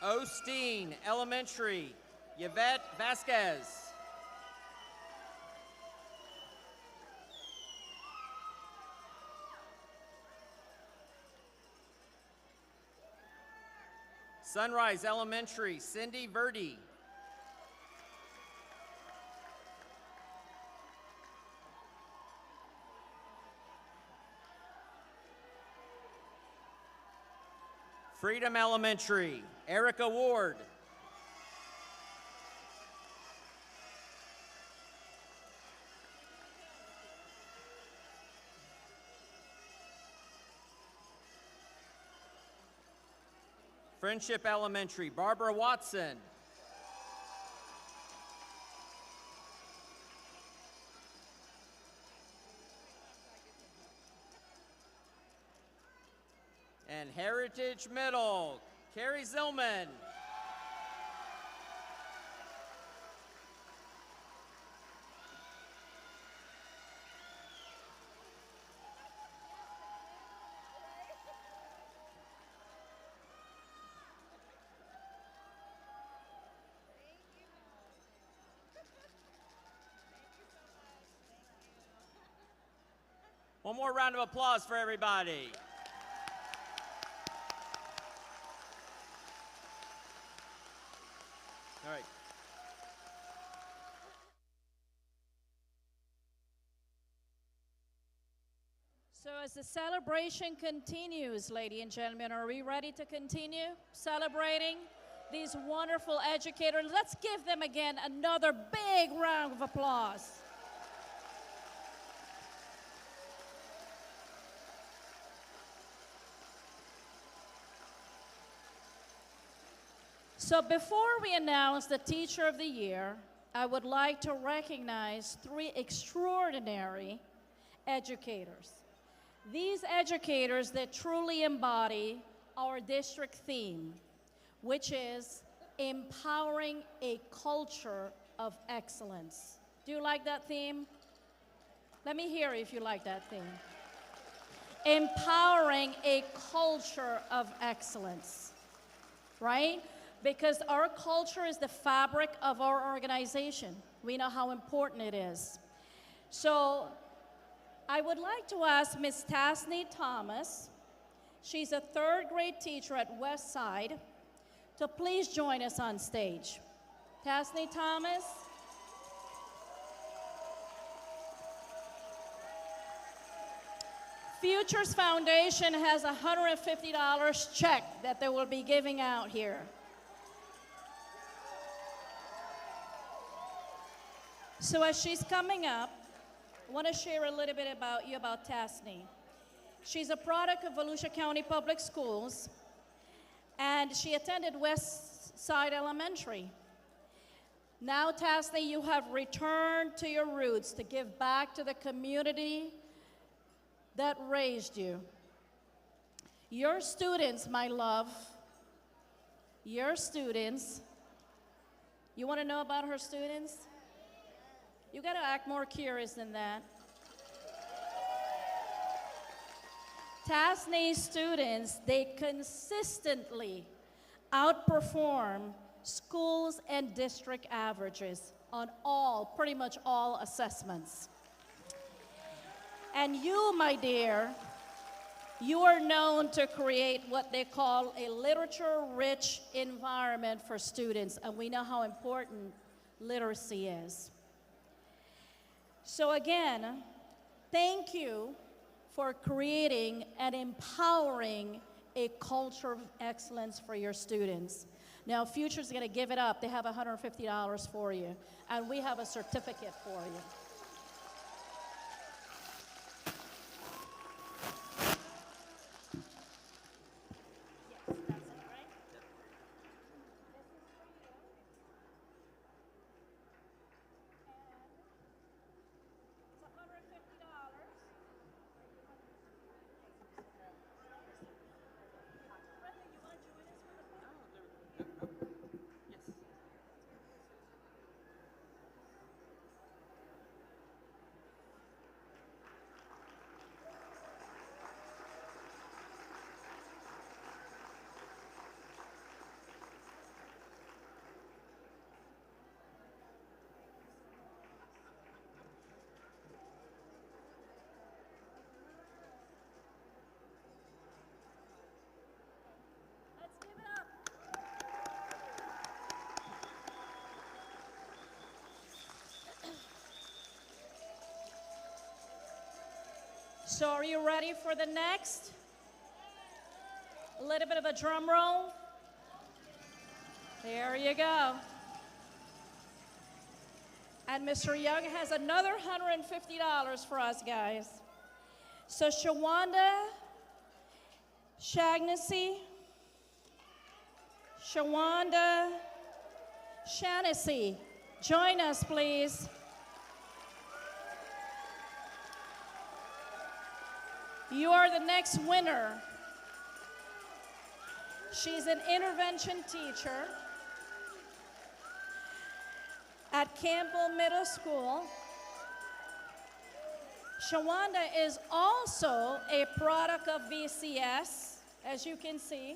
Osteen Elementary, Yvette Vasquez. Sunrise Elementary, Cindy Verdi. Freedom Elementary, Erica Ward. Friendship Elementary, Barbara Watson. And Heritage Middle, Carrie Zillman. One more round of applause for everybody. All right. So as the celebration continues, ladies and gentlemen, are we ready to continue celebrating these wonderful educators? Let's give them again another big round of applause. So before we announce the Teacher of the Year, I would like to recognize 3 extraordinary educators. These educators that truly embody our district theme, which is empowering a culture of excellence. Do you like that theme? Let me hear if you like that theme. Empowering a culture of excellence, right? Because our culture is the fabric of our organization. We know how important it is. So I would like to ask Ms. Tasney Thomas, she's a 3rd grade teacher at Westside, to please join us on stage. Tasney Thomas. Futures Foundation has a $150 check that they will be giving out here. So as she's coming up, I want to share a little bit about Tasney. She's a product of Volusia County Public Schools, and she attended West Side Elementary. Now, Tasney, you have returned to your roots to give back to the community that raised you. Your students, my love, your students, you want to know about her students? You got to act more curious than that. Tasney's students, they consistently outperform schools and district averages on pretty much all assessments. And you, my dear, you are known to create what they call a literature-rich environment for students, and we know how important literacy is. So again, thank you for creating and empowering a culture of excellence for your students. Now, Future's going to give it up. They have $150 for you, and we have a certificate for you. So are you ready for the next? A little bit of a drum roll. There you go. And Mr. Young has another $150 for us, guys. So Shawanda Shaughnessy, Shawanda Shaughnessy, join us, please. You are the next winner. She's an intervention teacher at Campbell Middle School. Shawanda is also a product of VCS, as you can see.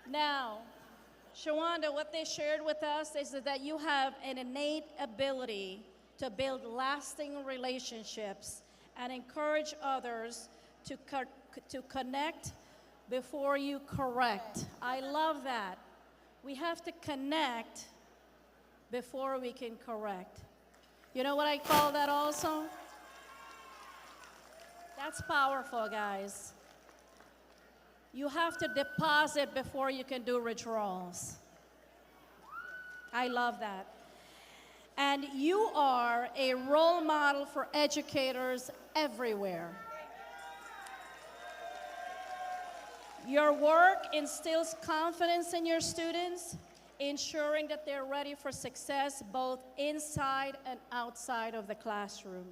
Now, Shawanda, what they shared with us is that you have an innate ability to build lasting relationships and encourage others to connect before you correct. I love that. We have to connect before we can correct. You know what I call that also? That's powerful, guys. You have to deposit before you can do withdrawals. I love that. And you are a role model for educators everywhere. Your work instills confidence in your students, ensuring that they're ready for success both inside and outside of the classroom.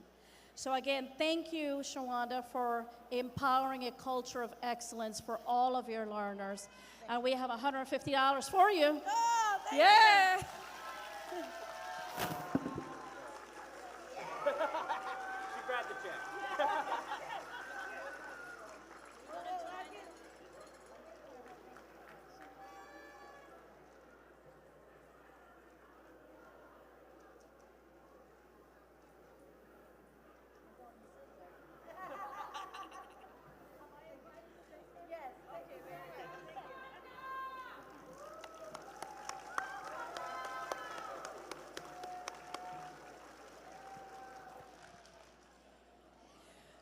So again, thank you, Shawanda, for empowering a culture of excellence for all of your learners. And we have $150 for you. Oh, thank yeah. you. She grabbed the check.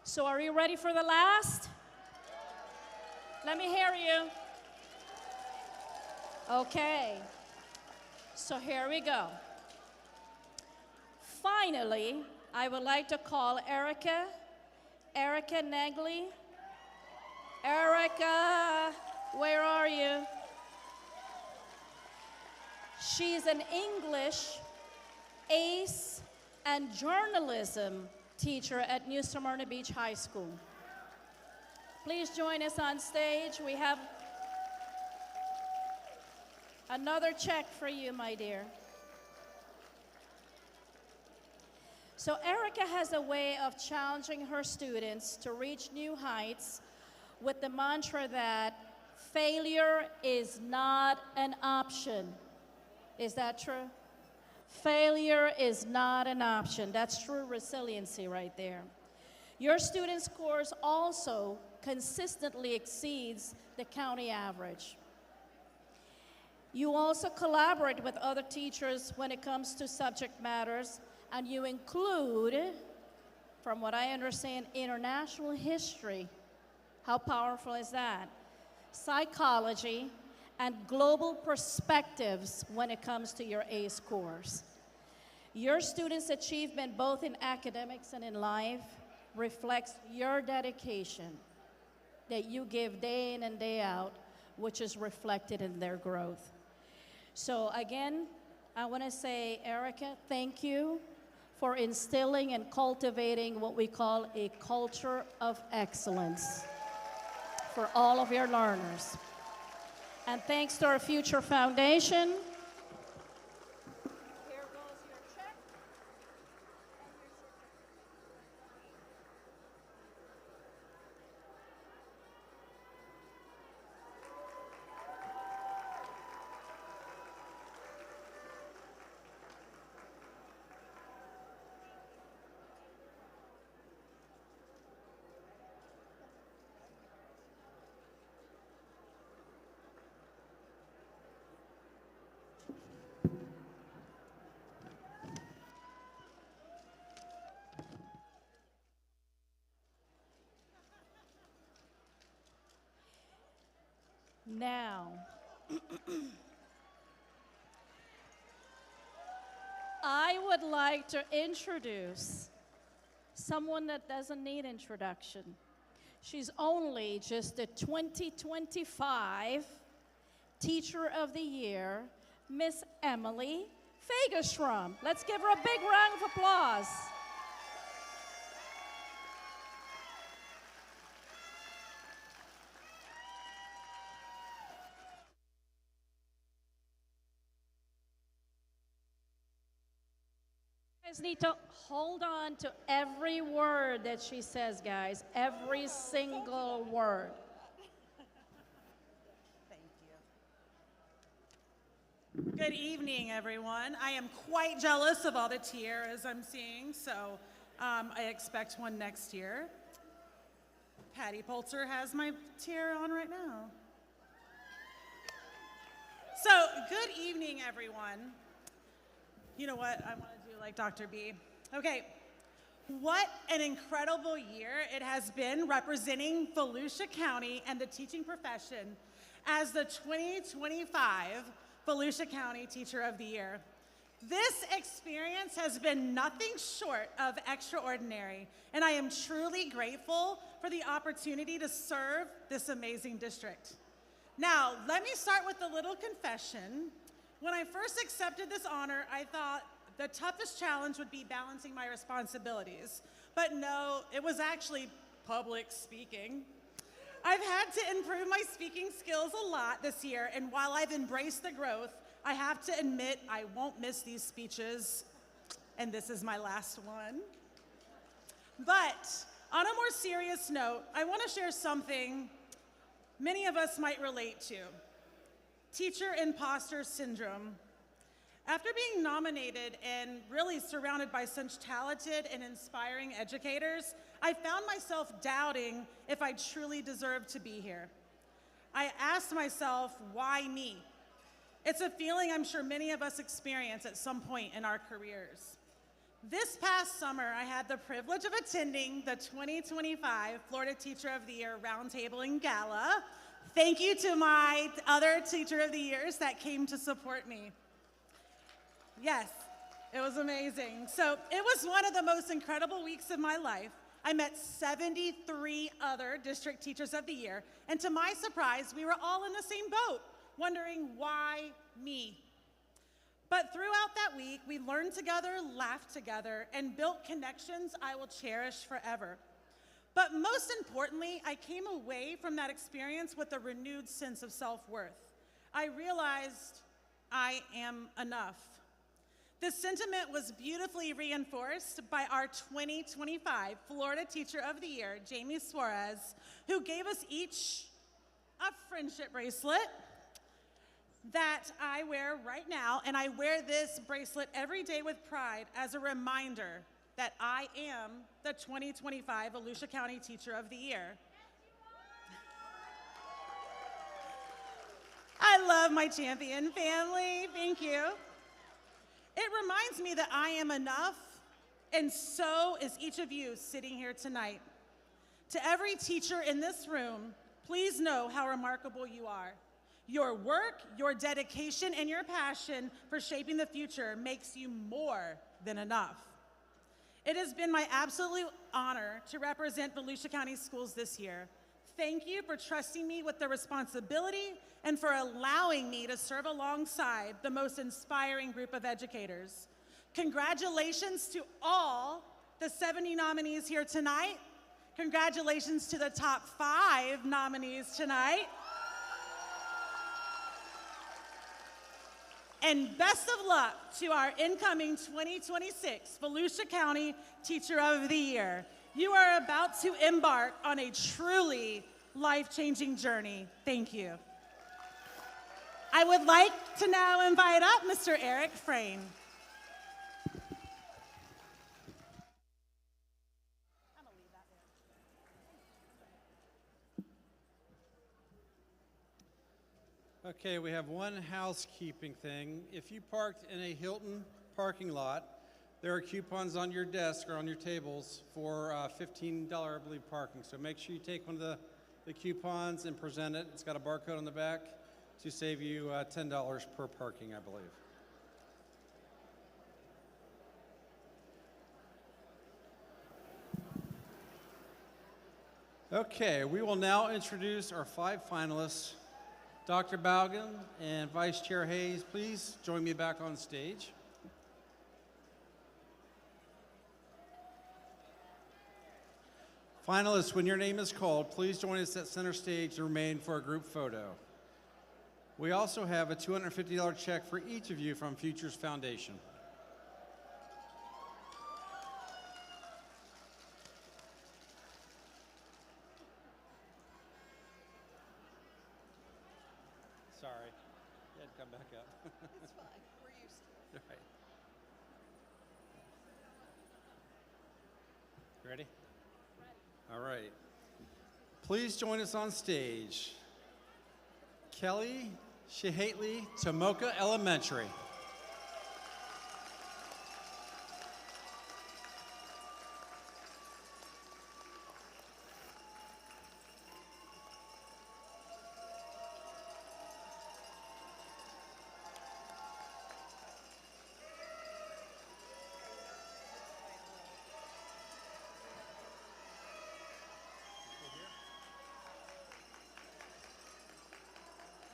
So are you ready for the last? Let me hear you. Okay. So here we go. Finally, I would like to call Erica Negley. Erica, where are you? She's an English, ACE, and journalism teacher at New Smyrna Beach High School. Please join us on stage. We have another check for you, my dear. So Erica has a way of challenging her students to reach new heights with the mantra that failure is not an option. Is that true? Failure is not an option. That's true resiliency right there. Your student scores also consistently exceeds the county average. You also collaborate with other teachers when it comes to subject matters, and you include, from what I understand, international history. How powerful is that? Psychology, and global perspectives when it comes to your ACE scores. Your students' achievement, both in academics and in life, reflects your dedication that you give day in and day out, which is reflected in their growth. So again, I want to say, Erica, thank you for instilling and cultivating what we call a culture of excellence for all of your learners. And thanks to our Future Foundation. Here goes your check. I would like to introduce someone that doesn't need introduction. She's only just the 2025 Teacher of the Year, Miss Emily Fagerstrom. Let's give her a big round of applause. You guys need to hold on to every word that she says, guys. Every single word. Good evening, everyone. I am quite jealous of all the tiaras I'm seeing, so I expect one next year. Patty Poulter has my tiara on right now. So, good evening, everyone. You know what? I want to do like Dr. B. Okay, what an incredible year it has been representing Volusia County and the teaching profession as the 2025 Volusia County Teacher of the Year. This experience has been nothing short of extraordinary, and I am truly grateful for the opportunity to serve this amazing district. Now, let me start with a little confession. When I first accepted this honor, I thought the toughest challenge would be balancing my responsibilities. But no, it was actually public speaking. I've had to improve my speaking skills a lot this year, and while I've embraced the growth, I have to admit I won't miss these speeches, and this is my last one. But on a more serious note, I want to share something many of us might relate to: teacher imposter syndrome. After being nominated and really surrounded by such talented and inspiring educators, I found myself doubting if I truly deserved to be here. I asked myself, why me? It's a feeling I'm sure many of us experience at some point in our careers. This past summer, I had the privilege of attending the 2025 Florida Teacher of the Year Roundtable and Gala. Thank you to my other Teacher of the Years that came to support me. Yes, it was amazing. So it was one of the most incredible weeks of my life. I met 73 other district teachers of the year, and to my surprise, we were all in the same boat, wondering why me? But throughout that week, we learned together, laughed together, and built connections I will cherish forever. But most importantly, I came away from that experience with a renewed sense of self-worth. I realized I am enough. This sentiment was beautifully reinforced by our 2025 Florida Teacher of the Year, Jamie Suarez, who gave us each a friendship bracelet that I wear right now, and I wear this bracelet every day with pride as a reminder that I am the 2025 Volusia County Teacher of the Year. I love my champion family, thank you. It reminds me that I am enough, and so is each of you sitting here tonight. To every teacher in this room, please know how remarkable you are. Your work, your dedication, and your passion for shaping the future makes you more than enough. It has been my absolute honor to represent Volusia County Schools this year. Thank you for trusting me with the responsibility and for allowing me to serve alongside the most inspiring group of educators. Congratulations to all the 70 nominees here tonight. Congratulations to the top 5 nominees tonight. And best of luck to our incoming 2026 Volusia County Teacher of the Year. You are about to embark on a truly life-changing journey. Thank you. I would like to now invite up Mr. Eric Frayne. Okay, we have one housekeeping thing. If you parked in a Hilton parking lot, there are coupons on your desk or on your tables for $15, I believe, parking. So make sure you take one of the coupons and present it. It's got a barcode on the back. to save you $10 per parking, I believe. Okay, we will now introduce our 5 finalists. Dr. Baugen and Vice Chair Hayes, please join me back on stage. Finalists, when your name is called, please join us at center stage and remain for a group photo. We also have a $250 check for each of you from Futures Foundation. Sorry, you had to come back up. It's fine. We're used to it. Right. Ready? All right. Please join us on stage. Kelly Shehately, Tomoka Elementary.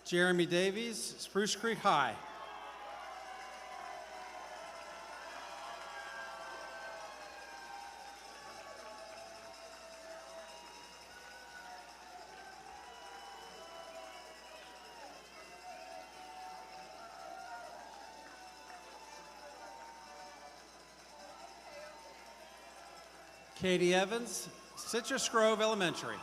Jeremy Davies, Spruce Creek High. Katie Evans, Citrus Grove Elementary.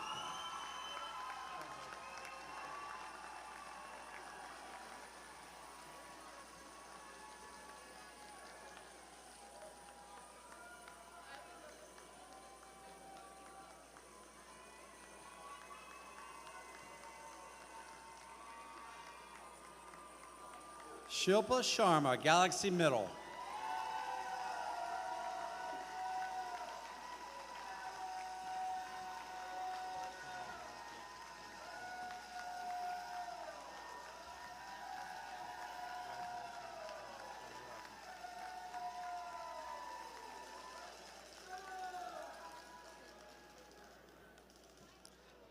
Shilpa Sharma, Galaxy Middle.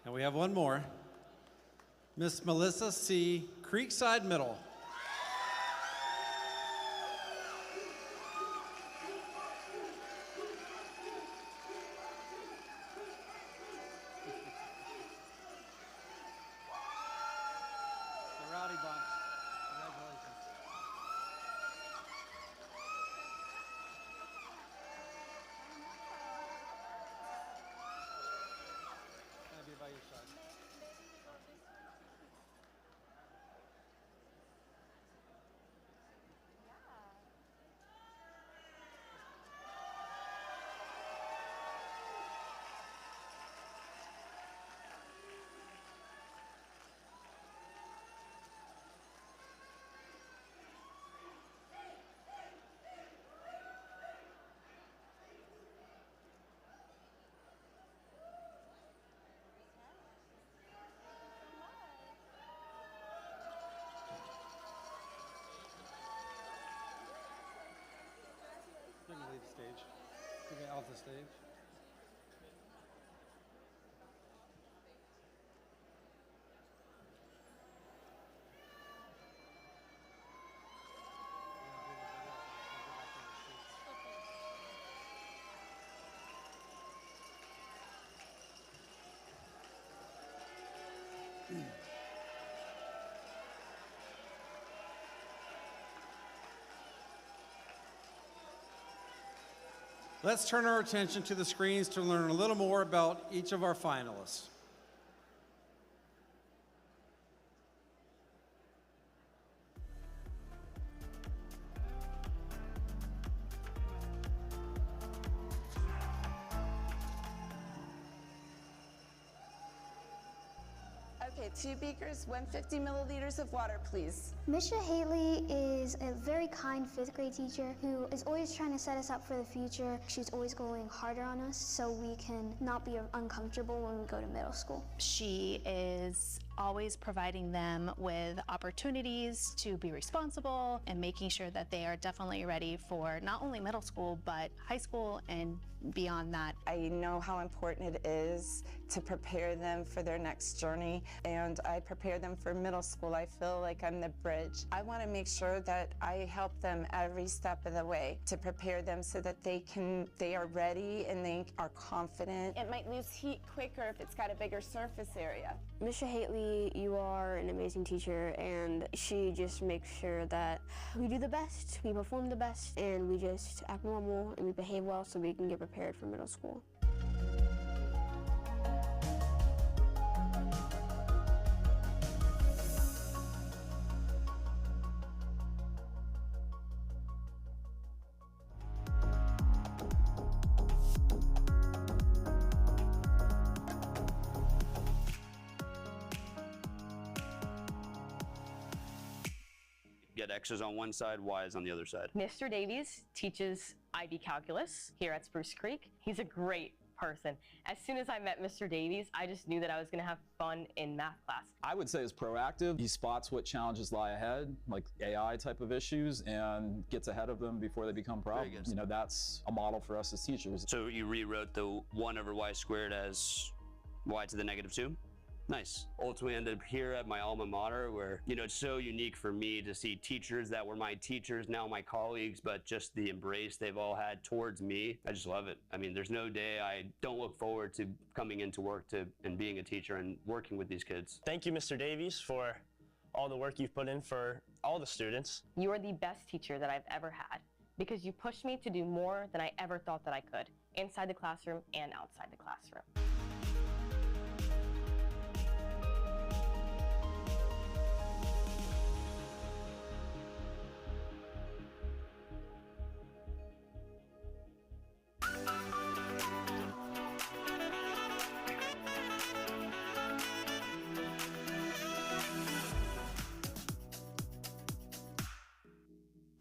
And we have one more. Miss Melissa C., Creekside Middle. You can leave the stage. You can get off the stage. Let's turn our attention to the screens to learn a little more about each of our finalists. Okay, 2 beakers, 150 milliliters of water, please. Ms. Haley is a very kind 5th grade teacher who is always trying to set us up for the future. She's always going harder on us so we can not be uncomfortable when we go to middle school. She is always providing them with opportunities to be responsible and making sure that they are definitely ready for not only middle school, but high school and beyond that. I know how important it is to prepare them for their next journey, and I prepare them for middle school. I feel like I'm the bridge. I want to make sure that I help them every step of the way to prepare them so that they are ready and they are confident. It might lose heat quicker if it's got a bigger surface area. Mr. Haley, you are an amazing teacher, and she just makes sure that we do the best, we perform the best, and we just act normal and we behave well so we can get prepared for middle school. Get X's on one side, Y's on the other side. Mr. Davies teaches IB Calculus here at Spruce Creek. He's a great person. As soon as I met Mr. Davies, I just knew that I was going to have fun in math class. I would say is proactive. He spots what challenges lie ahead, like AI type of issues, and gets ahead of them before they become problems. You know, that's a model for us as teachers. So you rewrote the 1 over y squared as y to the negative 2? Nice. Ultimately ended up here at my alma mater where, you know, it's so unique for me to see teachers that were my teachers, now my colleagues, but just the embrace they've all had towards me. I just love it. I mean, there's no day I don't look forward to coming into work and being a teacher and working with these kids. Thank you, Mr. Davies, for all the work you've put in for all the students. You are the best teacher that I've ever had because you pushed me to do more than I ever thought that I could, inside the classroom and outside the classroom.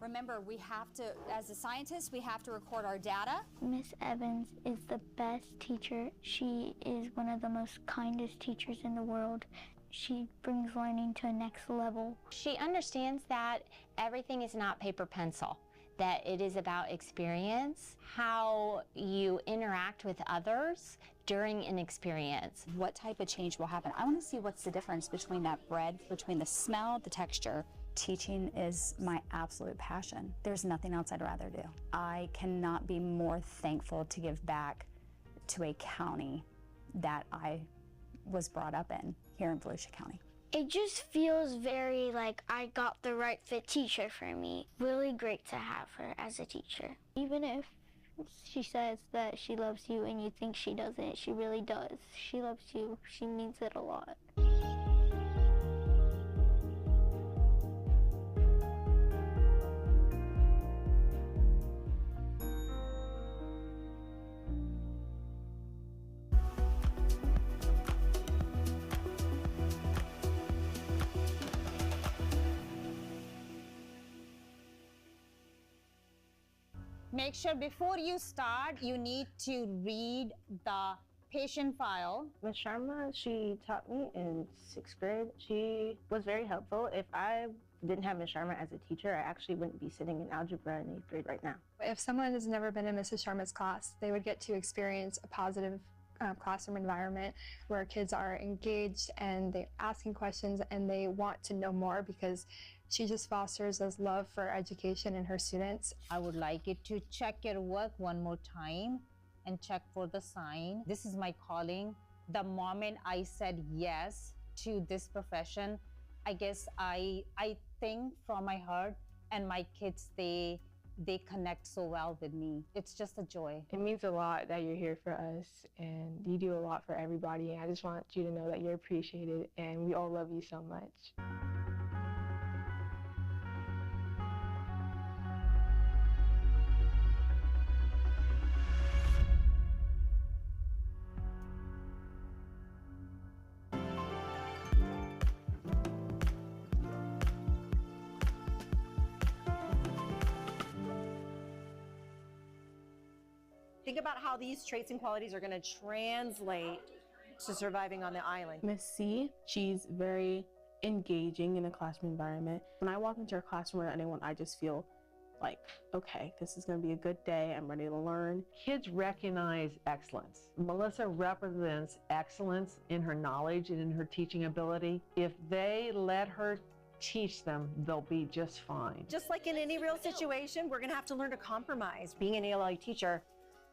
Remember, we have to, as a scientist, we have to record our data. Miss Evans is the best teacher. She is one of the most kindest teachers in the world. She brings learning to a next level. She understands that everything is not paper pencil, that it is about experience, how you interact with others during an experience. What type of change will happen? I want to see what's the difference between that bread, between the smell, the texture. Teaching is my absolute passion. There's nothing else I'd rather do. I cannot be more thankful to give back to a county that I was brought up in here in Volusia County. It just feels very like I got the right fit teacher for me. Really great to have her as a teacher. Even if she says that she loves you and you think she doesn't, she really does. She loves you. She means it a lot. Make sure before you start, you need to read the patient file. Ms. Sharma, she taught me in 6th grade. She was very helpful. If I didn't have Ms. Sharma as a teacher, I actually wouldn't be sitting in algebra in 8th grade right now. If someone has never been in Mrs. Sharma's class, they would get to experience a positive classroom environment where kids are engaged and they're asking questions and they want to know more because she just fosters this love for education in her students. I would like you to check your work one more time and check for the sign. This is my calling. The moment I said yes to this profession, I guess I think from my heart, and my kids, they connect so well with me. It's just a joy. It means a lot that you're here for us, and you do a lot for everybody, and I just want you to know that you're appreciated, and we all love you so much. Think about how these traits and qualities are going to translate to surviving on the island. Miss C, she's very engaging in a classroom environment. When I walk into her classroom with anyone, I just feel like, okay, this is going to be a good day. I'm ready to learn. Kids recognize excellence. Melissa represents excellence in her knowledge and in her teaching ability. If they let her teach them, they'll be just fine. Just like in any real situation, we're gonna have to learn to compromise. Being an ELA teacher,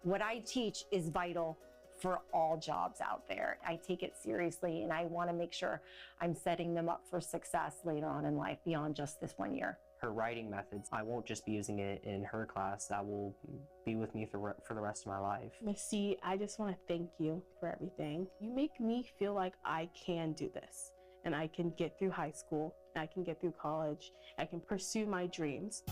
what I teach is vital for all jobs out there. I take it seriously and I wanna make sure I'm setting them up for success later on in life beyond just this 1 year. Her writing methods, I won't just be using it in her class, that will be with me for the rest of my life. Miss C, I just want to thank you for everything. You make me feel like I can do this and I can get through high school, I can get through college, I can pursue my dreams.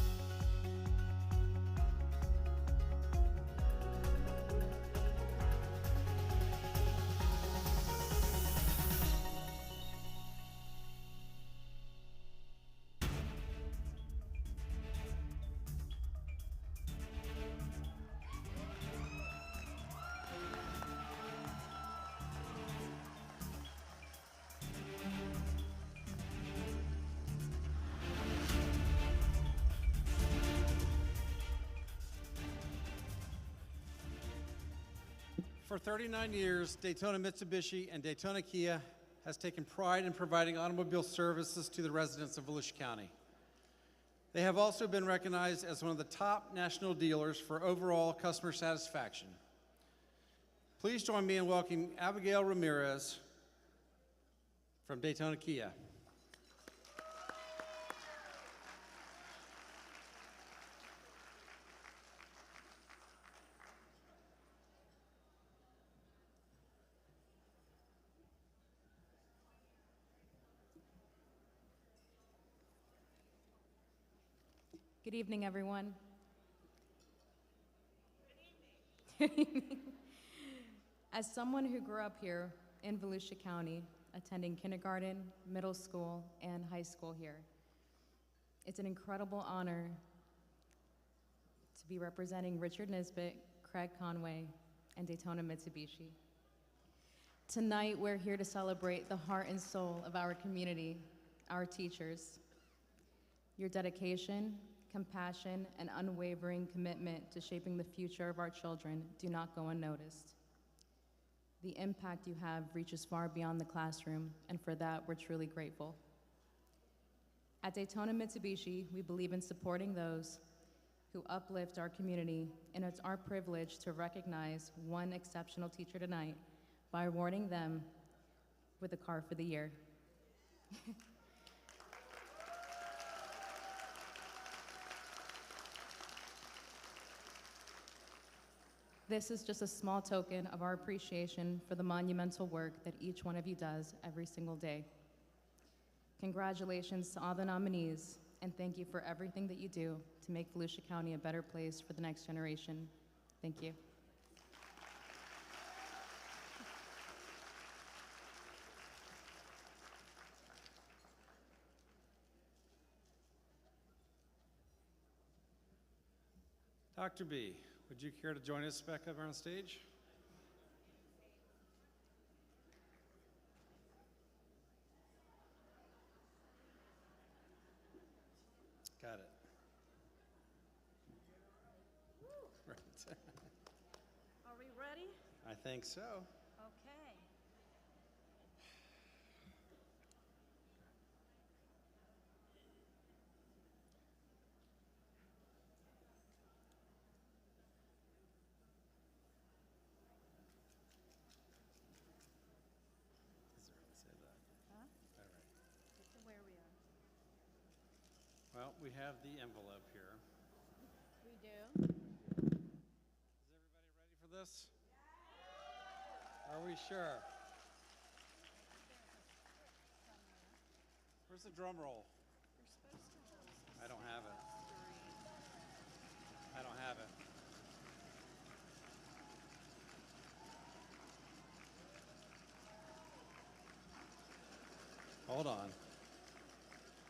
For 39 years, Daytona Mitsubishi and Daytona Kia has taken pride in providing automobile services to the residents of Volusia County. They have also been recognized as one of the top national dealers for overall customer satisfaction. Please join me in welcoming Abigail Ramirez from Daytona Kia. Good evening, everyone. Good evening. As someone who grew up here in Volusia County, attending kindergarten, middle school, and high school here, it's an incredible honor to be representing Richard Nisbet, Craig Conway, and Daytona Mitsubishi. Tonight, we're here to celebrate the heart and soul of our community, our teachers. Your dedication, compassion, and unwavering commitment to shaping the future of our children do not go unnoticed. The impact you have reaches far beyond the classroom, and for that, we're truly grateful. At Daytona Mitsubishi, we believe in supporting those who uplift our community, and it's our privilege to recognize one exceptional teacher tonight by awarding them with a car for the year. This is just a small token of our appreciation for the monumental work that each one of you does every single day. Congratulations to all the nominees, and thank you for everything that you do to make Volusia County a better place for the next generation. Thank you. Dr. B, would you care to join us back up on stage? Got it. Right. Are we ready? I think so. Okay. Well, we have the envelope here. We do. Is everybody ready for this? Are we sure? Where's the drum roll? I don't have it. I don't have it. Hold on.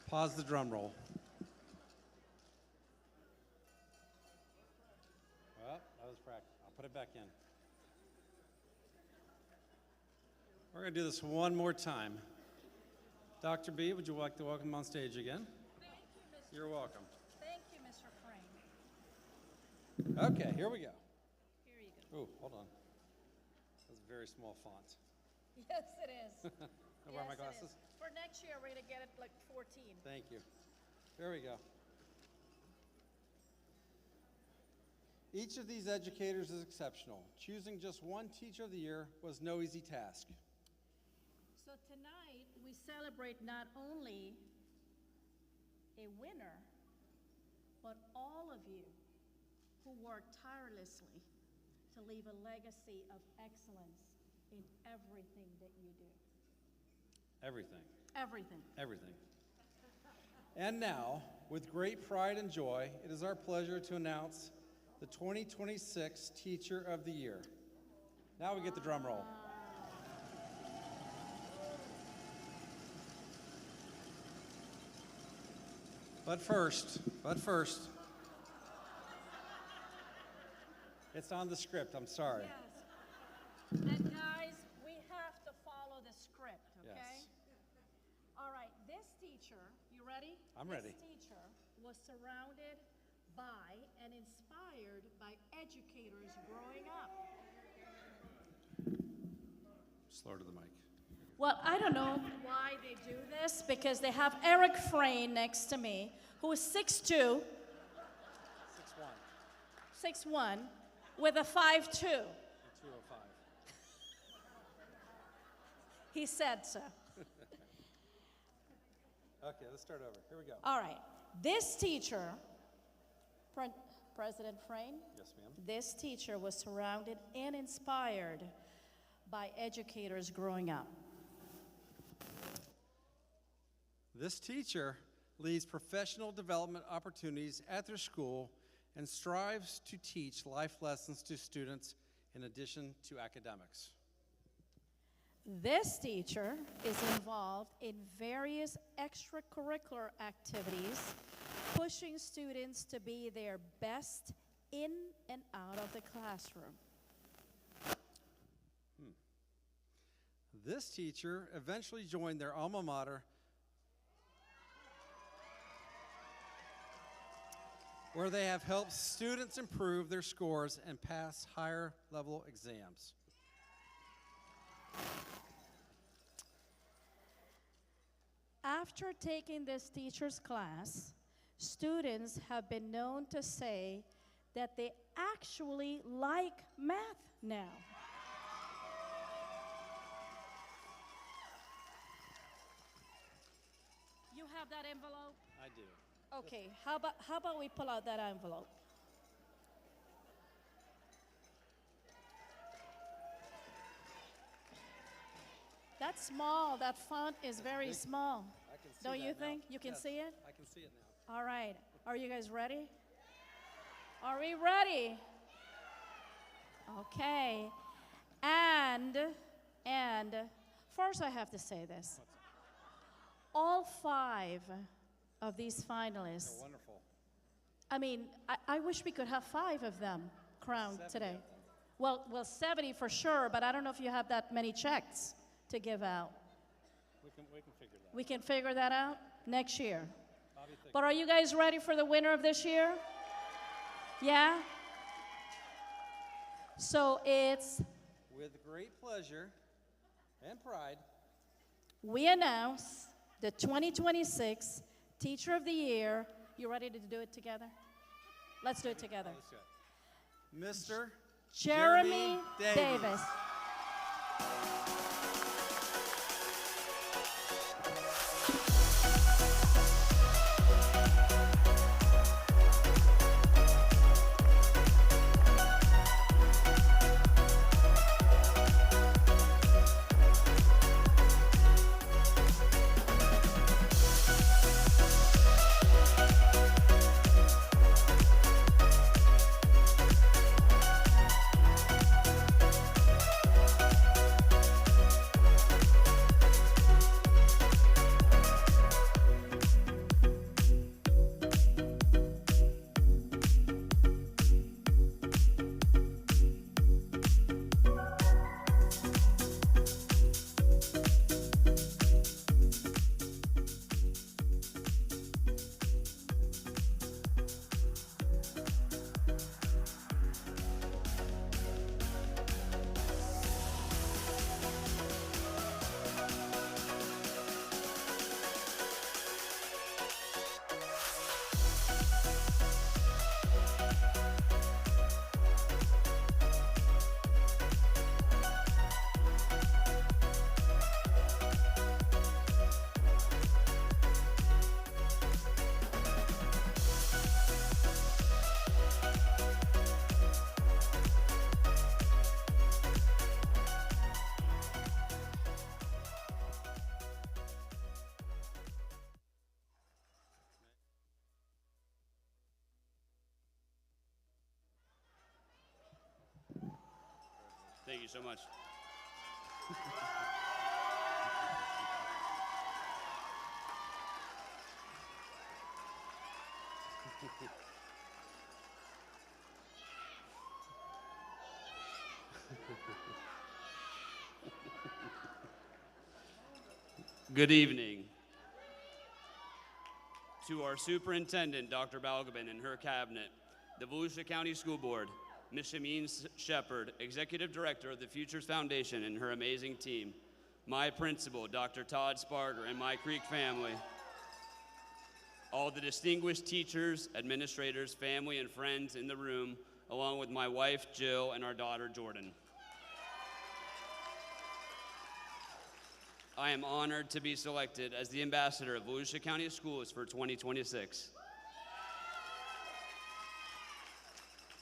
Pause the drum roll. Well, that was practice. I'll put it back in. We're going to do this one more time. Dr. B, would you like to welcome on stage again? Thank you, Mr. You're welcome. Thank you, Mr. Frame. Okay, here we go. Here you go. Oh, hold on. That's a very small font. Yes, it is. I wear my Yes, it glasses? is. For next year, we're going to get it like 14. Thank you. There we go. Each of these educators is exceptional. Choosing just one Teacher of the Year was no easy task. So tonight, we celebrate not only a winner, but all of you who worked tirelessly to leave a legacy of excellence in everything that you do. Everything. Everything. Everything. And now, with great pride and joy, it is our pleasure to announce the 2026 Teacher of the Year. Now we get the drum roll. But first, it's on the script, I'm sorry. Yes. And guys, we have to follow the script, okay? Yes. All right, this teacher, you ready? I'm ready. This teacher was surrounded by and inspired by educators growing up. Slower to the mic. Well, I don't know why they do this, because they have Eric Frayne next to me, who is 6'2", 6'1", with a 5'2". 205. He said so. Okay, let's start over. Here we go. All right. This teacher, President Frayne? Yes, ma'am. This teacher was surrounded and inspired by educators growing up. This teacher leads professional development opportunities at their school and strives to teach life lessons to students in addition to academics. This teacher is involved in various extracurricular activities, pushing students to be their best in and out of the classroom. This teacher eventually joined their alma mater, where they have helped students improve their scores and pass higher level exams. After taking this teacher's class, students have been known to say that they actually like math now. You have that envelope? I do. Okay, how about we pull out that envelope? That's small. That font is very small. I can see Don't that you now. think? You can Yes, see it? I can see it now. All right. Are you guys ready? Are we ready? Okay. And first I have to say this. All 5 of these finalists. They're wonderful. I mean, I wish we could have 5 of them crowned 70 today. of them. Well, 70 for sure, but I don't know if you have that many checks to give out. We can figure that. We can figure that out next year. Bobby, think. But are you guys ready for the winner of this year? Yeah? So it's, With great pleasure and pride, we announce the 2026 Teacher of the Year. You ready to do it together? Let's do it together. let's do it. Mr. Jeremy Davis. Davis. Thank you so much. Good evening. To our superintendent, Dr. Balgobin, and her cabinet, the Volusia County School Board, Ms. Shameen Shepard, Executive Director of the Futures Foundation, and her amazing team, my principal, Dr. Todd Sparger, and my Creek family, all the distinguished teachers, administrators, family, and friends in the room, along with my wife, Jill, and our daughter, Jordan. I am honored to be selected as the ambassador of Volusia County Schools for 2026.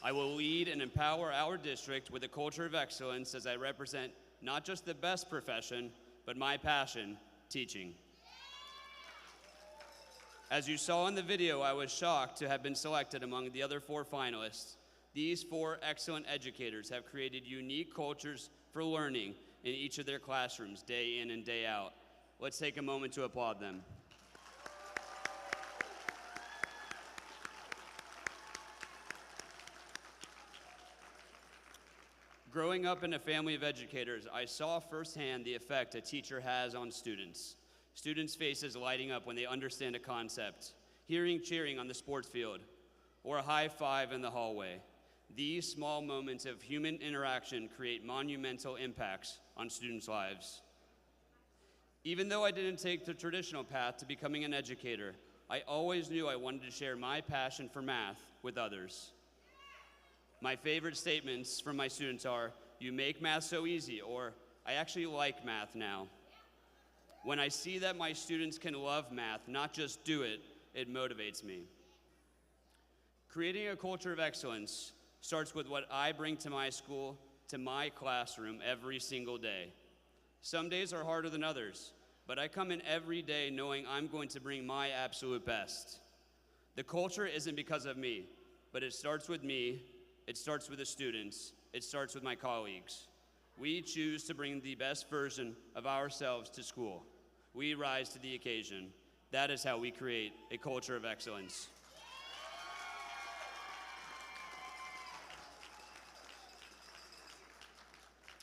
I will lead and empower our district with a culture of excellence as I represent not just the best profession, but my passion, teaching. As you saw in the video, I was shocked to have been selected among the other 4 finalists. These 4 excellent educators have created unique cultures for learning in each of their classrooms, day in and day out. Let's take a moment to applaud them. Growing up in a family of educators, I saw firsthand the effect a teacher has on students. Students' faces lighting up when they understand a concept, hearing cheering on the sports field, or a high five in the hallway. These small moments of human interaction create monumental impacts on students' lives. Even though I didn't take the traditional path to becoming an educator, I always knew I wanted to share my passion for math with others. My favorite statements from my students are, "You make math so easy," or "I actually like math now." When I see that my students can love math, not just do it, it motivates me. Creating a culture of excellence starts with what I bring to my school, to my classroom every single day. Some days are harder than others, but I come in every day knowing I'm going to bring my absolute best. The culture isn't because of me, but it starts with me, it starts with the students, it starts with my colleagues. We choose to bring the best version of ourselves to school. We rise to the occasion. That is how we create a culture of excellence.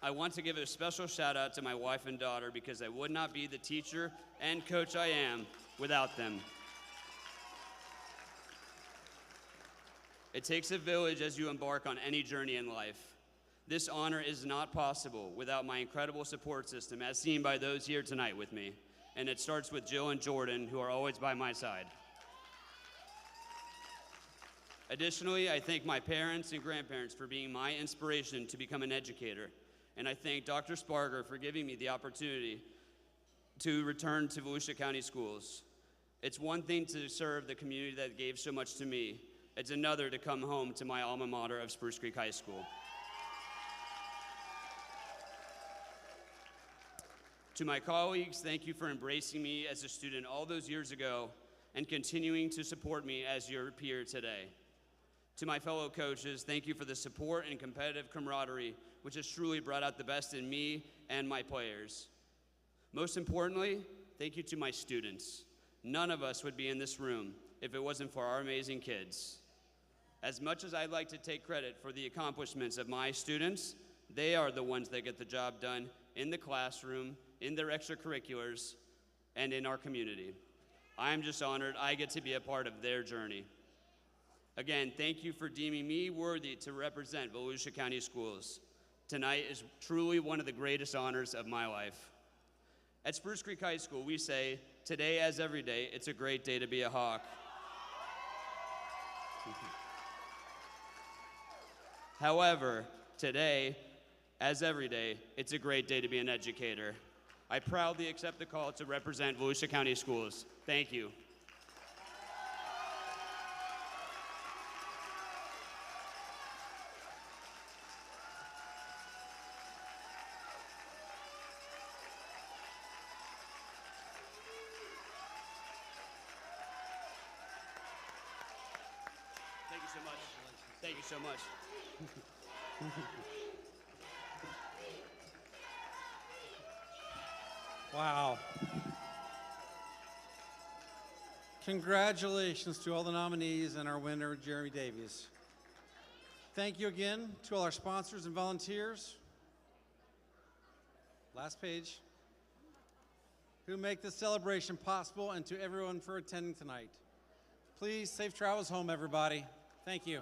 I want to give a special shout out to my wife and daughter because I would not be the teacher and coach I am without them. It takes a village as you embark on any journey in life. This honor is not possible without my incredible support system, as seen by those here tonight with me. And it starts with Jill and Jordan, who are always by my side. Additionally, I thank my parents and grandparents for being my inspiration to become an educator. And I thank Dr. Sparger for giving me the opportunity to return to Volusia County Schools. It's one thing to serve the community that gave so much to me. It's another to come home to my alma mater of Spruce Creek High School. To my colleagues, thank you for embracing me as a student all those years ago and continuing to support me as your peer today. To my fellow coaches, thank you for the support and competitive camaraderie, which has truly brought out the best in me and my players. Most importantly, thank you to my students. None of us would be in this room if it wasn't for our amazing kids. As much as I'd like to take credit for the accomplishments of my students, they are the ones that get the job done in the classroom, in their extracurriculars, and in our community. I'm just honored I get to be a part of their journey. Again, thank you for deeming me worthy to represent Volusia County Schools. Tonight is truly one of the greatest honors of my life. At Spruce Creek High School, we say, today as every day, it's a great day to be a Hawk. However, today, as every day, it's a great day to be an educator. I proudly accept the call to represent Volusia County Schools. Thank you. Thank you so much. Thank you so much. Wow. Congratulations to all the nominees and our winner, Jeremy Davies. Thank you again to all our sponsors and volunteers. Last page. Who make this celebration possible, and to everyone for attending tonight. Please, safe travels home, everybody. Thank you.